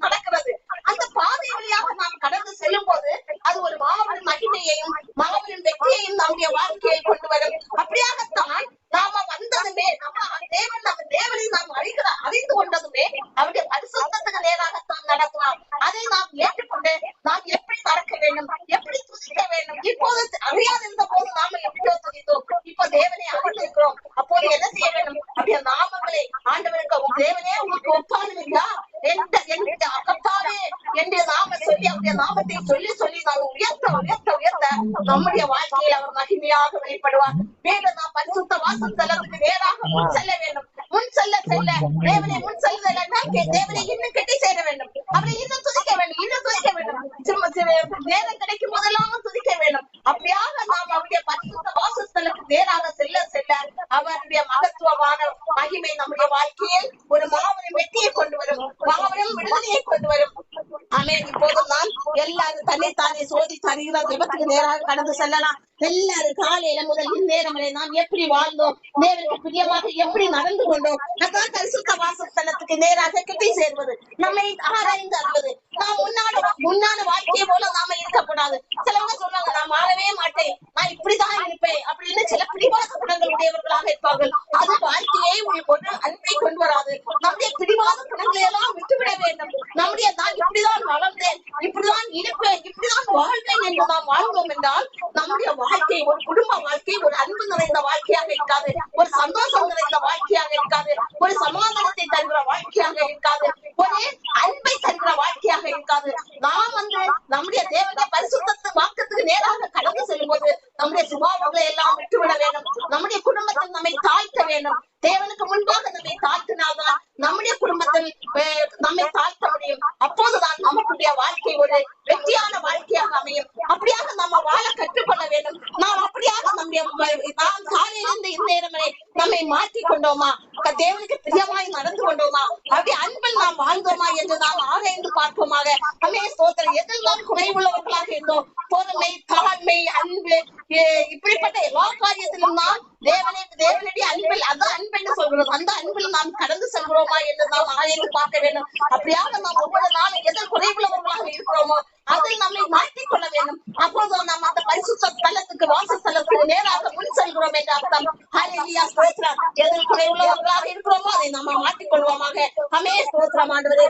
நடக்கிறது. அந்த பாதை வழியாக நாம் கடந்து செல்லும் போது அது ஒரு மாபெரும் மகிமையையும் மாபெரும் வெற்றியையும் நம்முடைய வாழ்க்கையை கொண்டு வரும். அப்படியாகத்தான் நாம வந்ததுமே நம்ம தேவனை நாம் அறிந்து கொண்டதுமே அவருடைய பரிசுத்தத்துக்கு நேராகத்தான் நடக்கலாம். அதை நாம் ஏற்றுக்கொண்டு நாம் எப்படி நடக்க வேண்டும், எப்படி துதிக்க வேண்டும். இப்போது அறியாதிருந்த போது நாம எப்படியோ துதித்தோம். இப்போ தேவனை அறிந்திருக்கிறோம். அப்போது என்ன செய்ய வேண்டும்? அப்படியே நாமங்களை ஆண்டவருக்கு, தேவனே உங்களுக்கு ஒப்பானவர்களா கர்த்தாவே என்று நாம சொல்லி அவருடைய நாமத்தை சொல்லி சொல்லி நாம் உயர்த்த உயர்த்த உயர்த்த நம்முடைய வாழ்க்கையில் அவர் மகிமையாக வெளிப்படுவார். மேலும் நாம் பரிசுத்த வாசஸ்தலத்துக்கு நேராக முன் செல்ல வேண்டும். முன் செல்ல செல்ல தேவனை முன் செல்லுதல் தேவனை இன்னும் கெட்டி சேர வேண்டும். அவரை இன்னும் துதிக்க வேண்டும், இன்னும் துதிக்க வேண்டும். நேரம் கிடைக்கும் போதெல்லாம் துதிக்க வேண்டும். அப்படியாக நாம் அவருடைய பரிசுத்த வாசஸ்தலத்துக்கு நேராக செல்ல செல்ல அவருடைய மகத்துவமான மகிமை நம்முடைய வாழ்க்கையில் ஒரு மாபெரும் வெற்றியை கொண்டு வரும், மாபெரும் விடுதலையை கொண்டு வரும். ஆமென். இப்போதும் நான் எல்லாரும் தன்னைத்தானே சோதி தருகிற ஜெபத்துக்கு நேராக கடந்து செல்லலாம். எல்லாரும் காலையில முதல் இந்நேரம் வரை நாம் எப்படி வாழ்ந்தோம், தேவனுக்கு பிரியமாக எப்படி நடந்து கொண்டோம், அதான் பரிசுத்த வாசஸ்தலத்துக்கு நேராக கிட்டி சேர்வது, நம்மை ஆராய்ந்து அறிவது. நாம் முன்னான வாழ்க்கையை போல நாம இருக்கக்கூடாது. சிலவங்க சொல்றாங்க, நான் மாறவே மாட்டேன், நான் இப்படிதான் இருப்பேன் அப்படின்னு சில பிடிவாத குணங்கள் உடையவர்களாக இருப்பார்கள். அது வாழ்க்கையை ஒரு அன்பை கொண்டு வராது. நம்முடைய பிடிவாத குணங்களை எல்லாம் விட்டுவிட வேண்டும். நம்முடைய நான் இப்படிதான் வளர்ந்தேன், இப்படிதான் இருப்பேன், இப்படிதான் வாழ்வேன் என்று நாம் வாழ்ந்தோம் என்றால் நம்முடைய வாழ்க்கை ஒரு குடும்ப வாழ்க்கை ஒரு அன்பு நிறைந்த வாழ்க்கையாக இருக்காது, ஒரு சந்தோஷம் நிறைந்த வாழ்க்கையாக இருக்காது, ஒரு சமாதானத்தை தருகிற வாழ்க்கையாக இருக்காது, ஒரு அன்பை தருகிற வாழ்க்கையாக இருக்காது. நாம் நம்முடைய தேவனுடைய பரிசுத்த வெற்றியான வாழ்க்கையாக அமையும். அப்படியாக நம்ம வாழ கற்றுக்கொள்ள வேண்டும். நாம் அப்படியாக நாம் காலையிலிருந்து இந்நேரம் வரை நம்மை மாற்றிக் கொண்டோமா? தேவனுக்கு பிரியமாய் நடந்து கொண்டோமா? அப்படி அன்பில் நாம் வாழ்ந்தோமா என்று நாம் ஆராய்ந்து பார்ப்போமாக. அமே ஸ்தோத்திரம். எதில் நாம் குறைவுள்ளவர்களாக இருந்தோம், பொறுமை, தாழ்மை, அன்பு, இப்படிப்பட்ட எல்லா காரியத்திலும் நாம் தேவனுடைய அன்பில், அதான் அன்பு என்று சொல்கிறோம், அந்த அன்பில் நாம் கடந்து செல்கிறோமா என்று நாம் ஆராய்ந்து பார்க்க வேண்டும். அப்படியாக நாம் ஒவ்வொரு நாளும் எதில் குறைவுள்ளவர்களாக இருக்கிறோமோ அதில் நம்மை மாற்றிக் கொள்ள வேண்டும். அப்போது நாம் அந்த பரிசுத்த ஸ்தலத்துக்கு, வாசஸ்தலத்துக்கு நேராக முன் செல்கிறோம் என்று அர்த்தம். ஹல்லேலூயா, ஸ்தோத்திரம். எதில் குறைவுள்ளவர்களாக இருக்கிறோமோ அதை நம்ம மாற்றிக் கொள்வோமாக. அமே ஸ்தோத்திரம் ஆண்டவரே.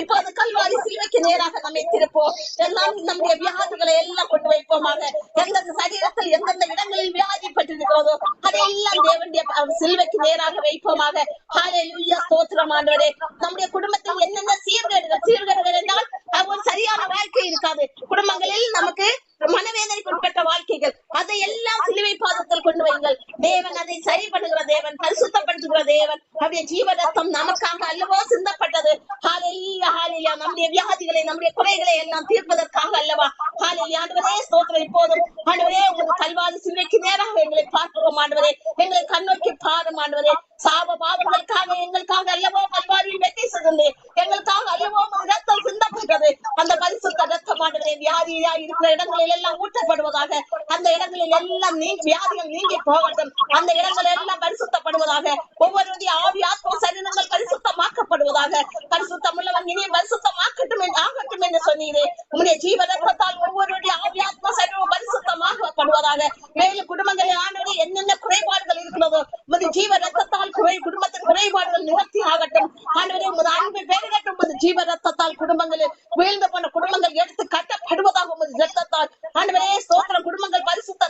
இப்போது கல்வாரி சிலுவைக்கு நேராக நம்மை திருப்போம். எல்லாம் நம்முடைய வியாதிகளை எல்லாம் கொண்டு வைப்போமாக. எந்தெந்த சரீரத்தில் எந்தெந்த இடங்களில் வியாதிப்பட்டிருக்கிறதோ அதையெல்லாம் தேவனுடைய சிலுவைக்கு நேராக வைப்போமாக. ஹல்லேலூயா, ஸ்தோத்திரம் ஆண்டவரே. நம்முடைய குடும்பத்தில் என்னென்ன சீர்கேடுகள் என்றால் ஒரு சரியான வாழ்க்கை இருக்காது. குடும்பங்களில் நமக்கு மனவேதனைக்கு உட்பட்ட வாழ்க்கைகள், அதை எல்லாம் சிலுவை பாதத்தில் கொண்டு வைங்கள். தேவன் அதை சரி பண்ணுகிற தேவன், பரிசுத்தப்படுத்துகிற தேவன். அவருடைய ஜீவ ரத்தம் நமக்காக அல்லவோ சிந்தப்பட்டது. ஹல்லேலூயா, ஹல்லேலூயா. நம்முடைய வியாதிகளை, நம்முடைய குறைகளை எல்லாம் தீர்ப்பதற்காக அல்லவா. ஹல்லேலூயா ஆண்டவரே, ஸ்தோத்திரம். இப்போதும் ஆண்டவரே உங்கள் கல்வாரி சிலுவைக்கு நேராக எங்களை பார்க்கிறோம் ஆண்டவரே. எங்களை கண்ணோக்கி பாரும் ஆண்டவரே. சாப பாவங்களுக்காக எங்களுக்காக அல்லவோ கல்வாரியில் வெற்றி சிறந்தது, எங்களுக்காக அல்லவோ ரத்தம் சிந்தப்பட்டது. அந்த பரிசுத்த ரத்தம் ஆண்டவரே வியாதியா இருக்கிற இடங்களில் எல்லாம் ஊற்றப்படுவதாக. அந்த இடங்களில் எல்லாம் வியாதிகள் நீங்கி போகட்டும். அந்த இடங்கள் எல்லாம் பரிசுத்தப்படுவதாக. ஒவ்வொருடைய ஆவி, ஆத்மா, சரீரங்கள் பரிசுத்தமாக்கப்படுவதாக. பரிசுத்தம் உள்ளவன் இனி பரிசுத்தமாக்கட்டும் ஆகட்டும் என்று சொன்னீரே. உங்களுடைய ஜீவ ரத்தத்தால் ஒவ்வொருடைய ஆவி, ஆத்மா, சரீரம் பரிசுத்தமாக்கப்படுவதாக. மேலும் குடும்பங்களில் ஆண்டவரே என்னென்ன குறைபாடுகள் இருக்கிறதோ உமது ஜீவ ரத்தத்தால் குடும்பத்தின் குறைபாடுகள் நிவர்த்தி ஆகட்டும். ஆண்டவரே உமது அன்பு பெருகட்டும். உமது ஜீவ ரத்தத்தால் குடும்பங்களில் வீழ்ந்து போன குடும்பங்கள் எடுத்து கட்டப்படுவதாக. உமது ரத்தத்தால் ஆண்டவரே ஸ்தோத்திரம். குடும்பங்கள் பரிசுத்த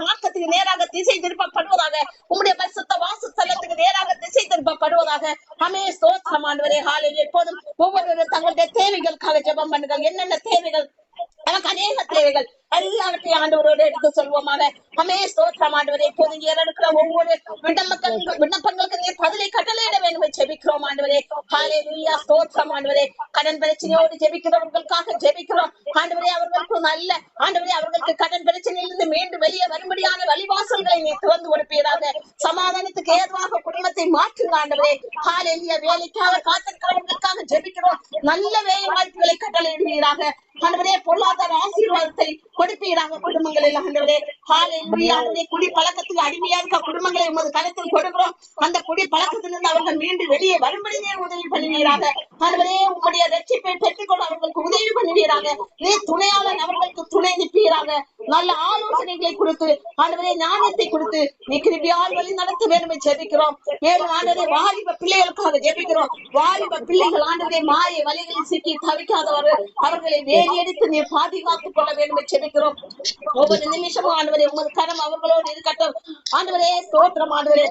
மார்க்கத்துக்கு நேராக திசை திருப்பப்படுவதாக. உம்முடைய பரிசுத்த வாசஸ்தலத்துக்கு நேராக திசை திருப்பப்படுவதாக. அமே ஸ்தோத்திரம் ஆண்டவரே. ஹல்லேலூயா. எப்போதும் ஒவ்வொருவரும் தங்களுடைய தேவைகளுக்காக ஜெபம் பண்ணுங்கள். என்னென்ன தேவைகள்? நமக்கு அநேக தேவைகள் எல்லாவற்றையும் ஆண்டவரோடு எடுத்து சொல்வோமாக. அமே ஸ்தோத்திரம் ஆண்டவரே. இப்போது இருக்கிற ஒவ்வொரு விண்ணப்பங்களுக்கு நீர் பதிலை கட்டளையிட வேண்டும் ஜெபிக்கிறோம் ஆண்டவரே. ஹல்லேலூயா, ஸ்தோத்திரம் ஆண்டவரே. கடன் பிரச்சனையோடு ஜெபிக்கிறவர்களுக்காக ஜெபிக்கிறோம் ஆண்டவரே. அவர்களுக்கு நல்ல ஆண்டவரே, அவர்களுக்கு கடன் பிரச்சனையிலிருந்து மீண்டும் வெளியே வரும்படியான வழிவாசல்களை நீர் திறந்து கொடுப்பீராக. சமாதானத்துக்கு ஏதுவாக குடும்பத்தை மாற்றுங்க ஆண்டவரே. ஹல்லேலூயா. வேலைக்காக காத்திருக்கிறவர்களுக்காக ஜெபிக்கிறோம். நல்ல வேலை வாய்ப்புகளை கட்டளையிடுவீராக ஆண்டவரே. பொருளாதார ஆசீர்வாதத்தை கொடுப்பீராக குடும்பங்களில் ஆண்டவரே. ஹல்லேலூயா. குடி பழக்கத்துக்கு அடிமையா இருக்க குடும்பங்களை உமது கருத்தில் கொடுக்கிறோம். அந்த குடி பழக்கத்திலிருந்து அவர்கள் மீண்டும் வெளியே வரும்படி உதவி பண்ணுவீராக ஆண்டவரே. உங்களுடைய ரட்சிப்பை பெற்றுக்கொள்ள அவர்களுக்கு உதவி பண்ணுவீராக. நீ துணையாளன் அவர்களுக்கு துணை நிற்பீராக. நல்ல ஆலோசனைகளை கொடுத்து ஆண்டவரே, ஞானத்தை கொடுத்து நீ கிருபையால் வழி நடத்த வேண்டும் ஜெபிக்கிறோம். மேலும் ஆண்டவரே வாலிப பிள்ளைகளுக்காக ஜெபிக்கிறோம். வாலிப பிள்ளைகள் ஆண்டவரே மாய வழிகளில் சிக்கி தவிக்காதவர்கள், அவர்களை வேலையெடுத்து நீ பாதுகாத்துக் கொள்ள வேண்டும் ஜெபிக்கிறோம். ஒவ்வொரு நிமிஷமும் ஆண்டவரே உமது கரம் அவர்களோடு இருக்கட்டும் ஆண்டவரே. ஸ்தோத்திரம் ஆண்டவரே.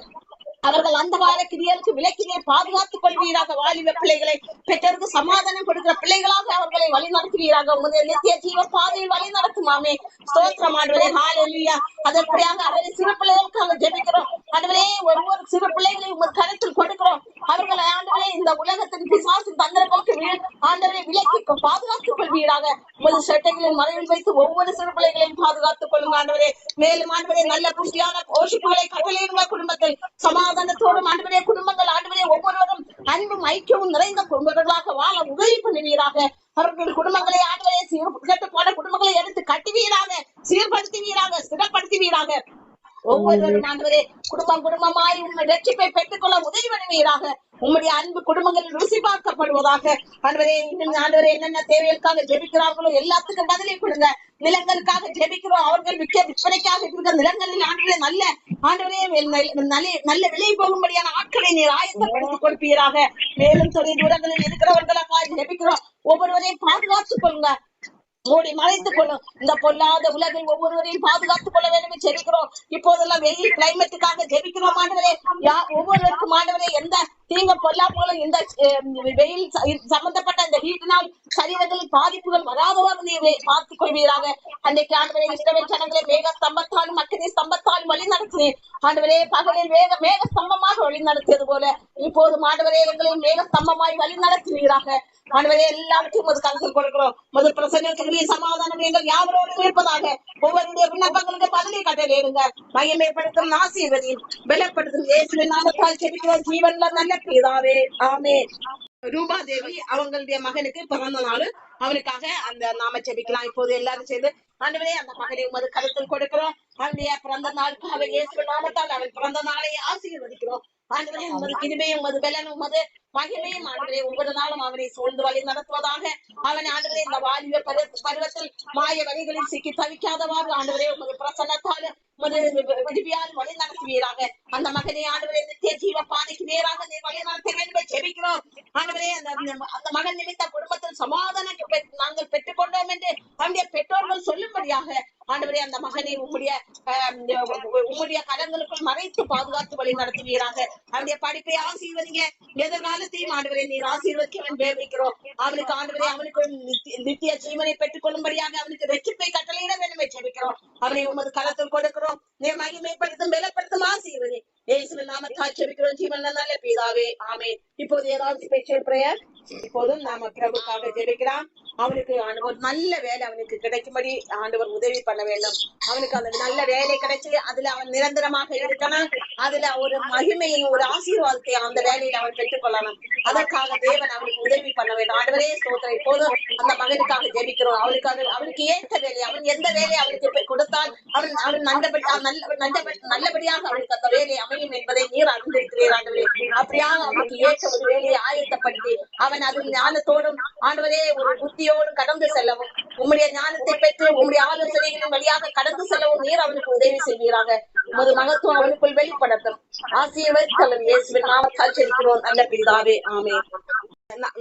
அவர்கள் அந்த கால கிரியலுக்கு விலக்கினே பாதுகாத்துக் கொள்வீராக. வாலிப பிள்ளைகளை பெற்றோருக்கு சமாதானம் கொடுக்கிற பிள்ளைகளாக அவர்களை வழி நடத்துவீராக. உங்களுடைய நித்திய ஜீவ பாதையில் வழி நடத்துமாமே. ஸ்தோத்திரம் ஆண்டவரே. ஹல்லேலூயா. அதற்குறியாக அவரை சிறு பிள்ளைகளுக்காக ஜெபிக்கிறோம் ஆண்டவரே. ஒவ்வொரு சிறு பிள்ளைகளை உங்கள் கருத்தில் கொடுக்கிறோம். அவர்களை ஆண்டவரே இந்த உலகத்தின் பிசாசின் தந்திரங்களுக்கு ஆண்டவரை விலக்கி பாதுகாத்துக் கொள்வீராக. உமது சட்டைகளின் மறைவில் வைத்து ஒவ்வொரு சிறு பிள்ளைகளையும் பாதுகாத்துக் கொள்ளுங்க ஆண்டவரே. மேலும் ஆண்டவரே நல்ல புஷ்டியான போஷிப்புகளை கட்டளையிடுங்க. குடும்பத்தில் சமாதானத்தோடும் ஆண்டவரே குடும்பங்கள் ஆண்டவரே ஒவ்வொருவரும் அன்பும் ஐக்கியமும் நிறைந்த குடும்பங்களாக வாழ உதவி பண்ணுவீராக. அவர்கள் குடும்பங்களை ஆண்டவரே கேட்டு போன குடும்பங்களை எடுத்து கட்டுவீராக, சீர்படுத்துவீராக, ஸ்திரப்படுத்துவீராக. ஒவ்வொருவரும் ஆண்டவரே குடும்பமாய் உண்மை ரட்சிப்பை பெற்றுக்கொள்ள உதவி பண்ணுவீராக. உம்முடைய அன்பு குடும்பங்களில் ருசி பார்க்கப்படுவதாக. ஆண்டவரே இன்னும் ஆண்டவரே என்னென்ன தேவைகளுக்காக ஜெபிக்கிறார்களோ எல்லாத்துக்கும் பதிலை கொடுங்க. நிலங்களுக்காக ஜெபிக்கிறோம். அவர்கள் விற்பனைக்காக இருக்கிற நிலங்களில் ஆண்டவரே நல்ல ஆண்டவரே நல்ல விலை போகும்படியான ஆட்களை நீர் ஆயத்தப்படுத்தி கொடுப்பீராக. மேலும் தொழில் தூரங்களில் இருக்கிறவர்களுக்காக ஜெபிக்கிறோம். ஒவ்வொருவரையும் பாதுகாத்துக் கொள்ளுங்க, மூடி மறைத்துக் கொள்ளும். இந்த பொல்லாத உலகில் ஒவ்வொருவரையும் பாதுகாத்துக் கொள்ள வேண்டும் ஜெபிக்கிறோம். இப்போதெல்லாம் வெயில் கிளைமேட்டுக்காக ஜெபிக்கிறோம் ஆண்டவரே. ஒவ்வொருவருக்கும் ஆண்டவரே எந்த தீங்க பொல்லாப்புகளும் இந்த வெயில் சம்பந்தப்பட்ட இந்த ஹீட்டினால் சரீரங்களில் பாதிப்புகள் வராதவாறு நீ பார்த்துக் கொள்வீராக. அன்னைக்கு ஆண்டவரே இஸ்ரவேல் ஜனங்களை மேக ஸ்தம்பத்தாலும் அக்கினி ஸ்தம்பத்தாலும் வழி நடத்தினேன் ஆண்டவரே. பகலில் மேக ஸ்தம்பமாக வழி நடத்தியது போல இப்போது ஆண்டவரே எங்களை மேக ஸ்தம்பமாய் வழி நடத்துவீராக. ஆண்டவரே எல்லாவற்றையும் ஒரு கருத்தில் கொடுக்கிறோம். முதல் பிரசன்னத்திற்கு சமாதானம் எங்கள் யாவரோடும் இருப்பதாக. ஒவ்வொருடைய விண்ணப்பங்களுக்கு பதிலை கட்டளையிடுங்க. மகிமைப்படுத்தும் ஆசீர்வதியும் பலப்படுத்தும் இயேசுவின் நாமத்தால் ஜெபிக்கிறோம் ஜீவன்ல நல்ல பிதாவே, ஆமென். ரூபாதேவி அவங்களுடைய மகனுக்கு பிறந்த நாள், அவனுக்காக அந்த நாம ஜெபிக்கலாம். இப்போது எல்லாரும் சேர்ந்து ஆண்டவரே அந்த மகனை உமது கருத்தில் கொடுக்கிறோம். அவனுடைய பிறந்த நாளுக்காக இயேசு நாமத்தால் அவன் பிறந்த நாளை ஆசீர்வதிக்கிறோம். ஆண்டவரே உமது கிருபையும் உமது பலனும் உமது மகிமையும் ஆண்டவரே ஒவ்வொரு நாளும் அவனை சூழ்ந்து வழி நடத்துவதாக. அவன் ஆண்டவரே இந்த வாலிப பருவத்தில் மாய வழிகளில் சிக்கி தவிக்காதவாறு ஆண்டவரே உமது பிரசன்னத்தால் உமது விடுவியால் வழி நடத்துவீராக. அந்த மகனை ஆண்டவரே நித்திய ஜீவ பாதைக்கு நேராக வழி நடத்த வேண்டும் ஜெபிக்கிறோம். ஆண்டவரே அந்த மகன் நிமித்த குடும்பத்தில் சமாதானம் நாங்கள் பெற்றுக் கொண்டோம் என்று அவனுடைய பெற்றோர்கள் சொல்லும்படியாக ஆண்டவரே அந்த மகனை உம்முடைய கரங்களுக்குள் மறைத்து பாதுகாத்து வழி நடத்துவீராக. அவனுடைய படிப்பை ஆசீர்வதிங்க. எதிர்காலத்தையும் ஆண்டவரே நீர் ஆசீர்வதிக்க வேண்டிக்கிறோம். அவனுக்கு ஆண்டவரே அவனுக்கு நித்திய ஜீவனை பெற்றுக் கொள்ளும்படியாக அவனுக்கு ரட்சிப்பை கட்டளையிட வேண்டும் ஜெபிக்கிறோம். அவனை உமது களத்தில் கொடுக்கிறோம். நீர் மகிமைப்படுத்தும் பலப்படுத்தும் ஆசீர்வதி இயேசுவின் நாமத்தால் ஜெபிக்கிறோம் ஜீவன் நல்ல பிதாவே, ஆமென். இப்போது ஏதாவது ஸ்பெஷல் பிரேயர்? இப்போதும் நாம பிரபுக்காக ஜெபிக்கலாம். அவனுக்கு ஒரு நல்ல வேலை அவனுக்கு கிடைக்கும்படி ஆண்டவர் உதவி பண்ண வேண்டும். அவனுக்கு அந்த நல்ல வேலை கிடைச்சு அதுல அவன் நிரந்தரமாக இருக்கணும். அதுல ஒரு மகிமையும் ஒரு ஆசீர்வாதத்தை அந்த வேலையில அவன் பெற்றுக் கொள்ளணும். அதற்காக தேவன் அவனுக்கு உதவி பண்ண வேண்டும். ஆண்டவரே ஸ்தோத்திரம். இப்போதும் அந்த மகனுக்காக ஜெபிக்கிறோம். அவனுக்கு ஏற்ற வேலை, அவன் எந்த வேலையை அவனுக்கு கொடுத்தால் அவன் நல்லபடியாக அவனுக்கு அந்த வேலை அமையும் என்பதை நீர் அறிந்திருக்கிறீர் ஆண்டவரே. அப்படியாக அவனுக்கு ஏற்ற ஒரு வேலையை ஆயத்தப்படுத்தி அவன் அதில் ஞானத்தோடும் ஆண்டவரே ஒரு புத்தியோடும் கடந்து செல்லவும் உம்முடைய ஞானத்தை பெற்று உம்முடைய ஆலோசனைகளின் வழியாக கடந்து செல்லவும் நீர் அவனுக்கு உதவி செய்வீராக. உமது மகத்துவம் அவனுக்குள் வெளிப்படுத்தும். ஆசீர்வதித்தலும் இயேசுவின் நாமத்தால் ஜெபிக்கிறோம் நல்ல பிதாவே, ஆமென்.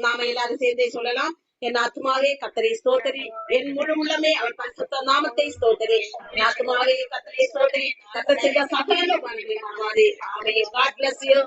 நாம எல்லாரும் சேர்ந்தே சொல்லலாம். என் ஆத்மாவே கர்த்தரை ஸ்தோத்திரி, என் முழு உள்ளமே அவர் பரிசுத்த நாமத்தை ஸ்தோத்திரி. என் ஆத்மாவே கர்த்தரை ஸ்தோத்திரி, கர்த்தர் செய்த சகல உபகாரங்களையும் மறவாதே. ஆமென். God bless you.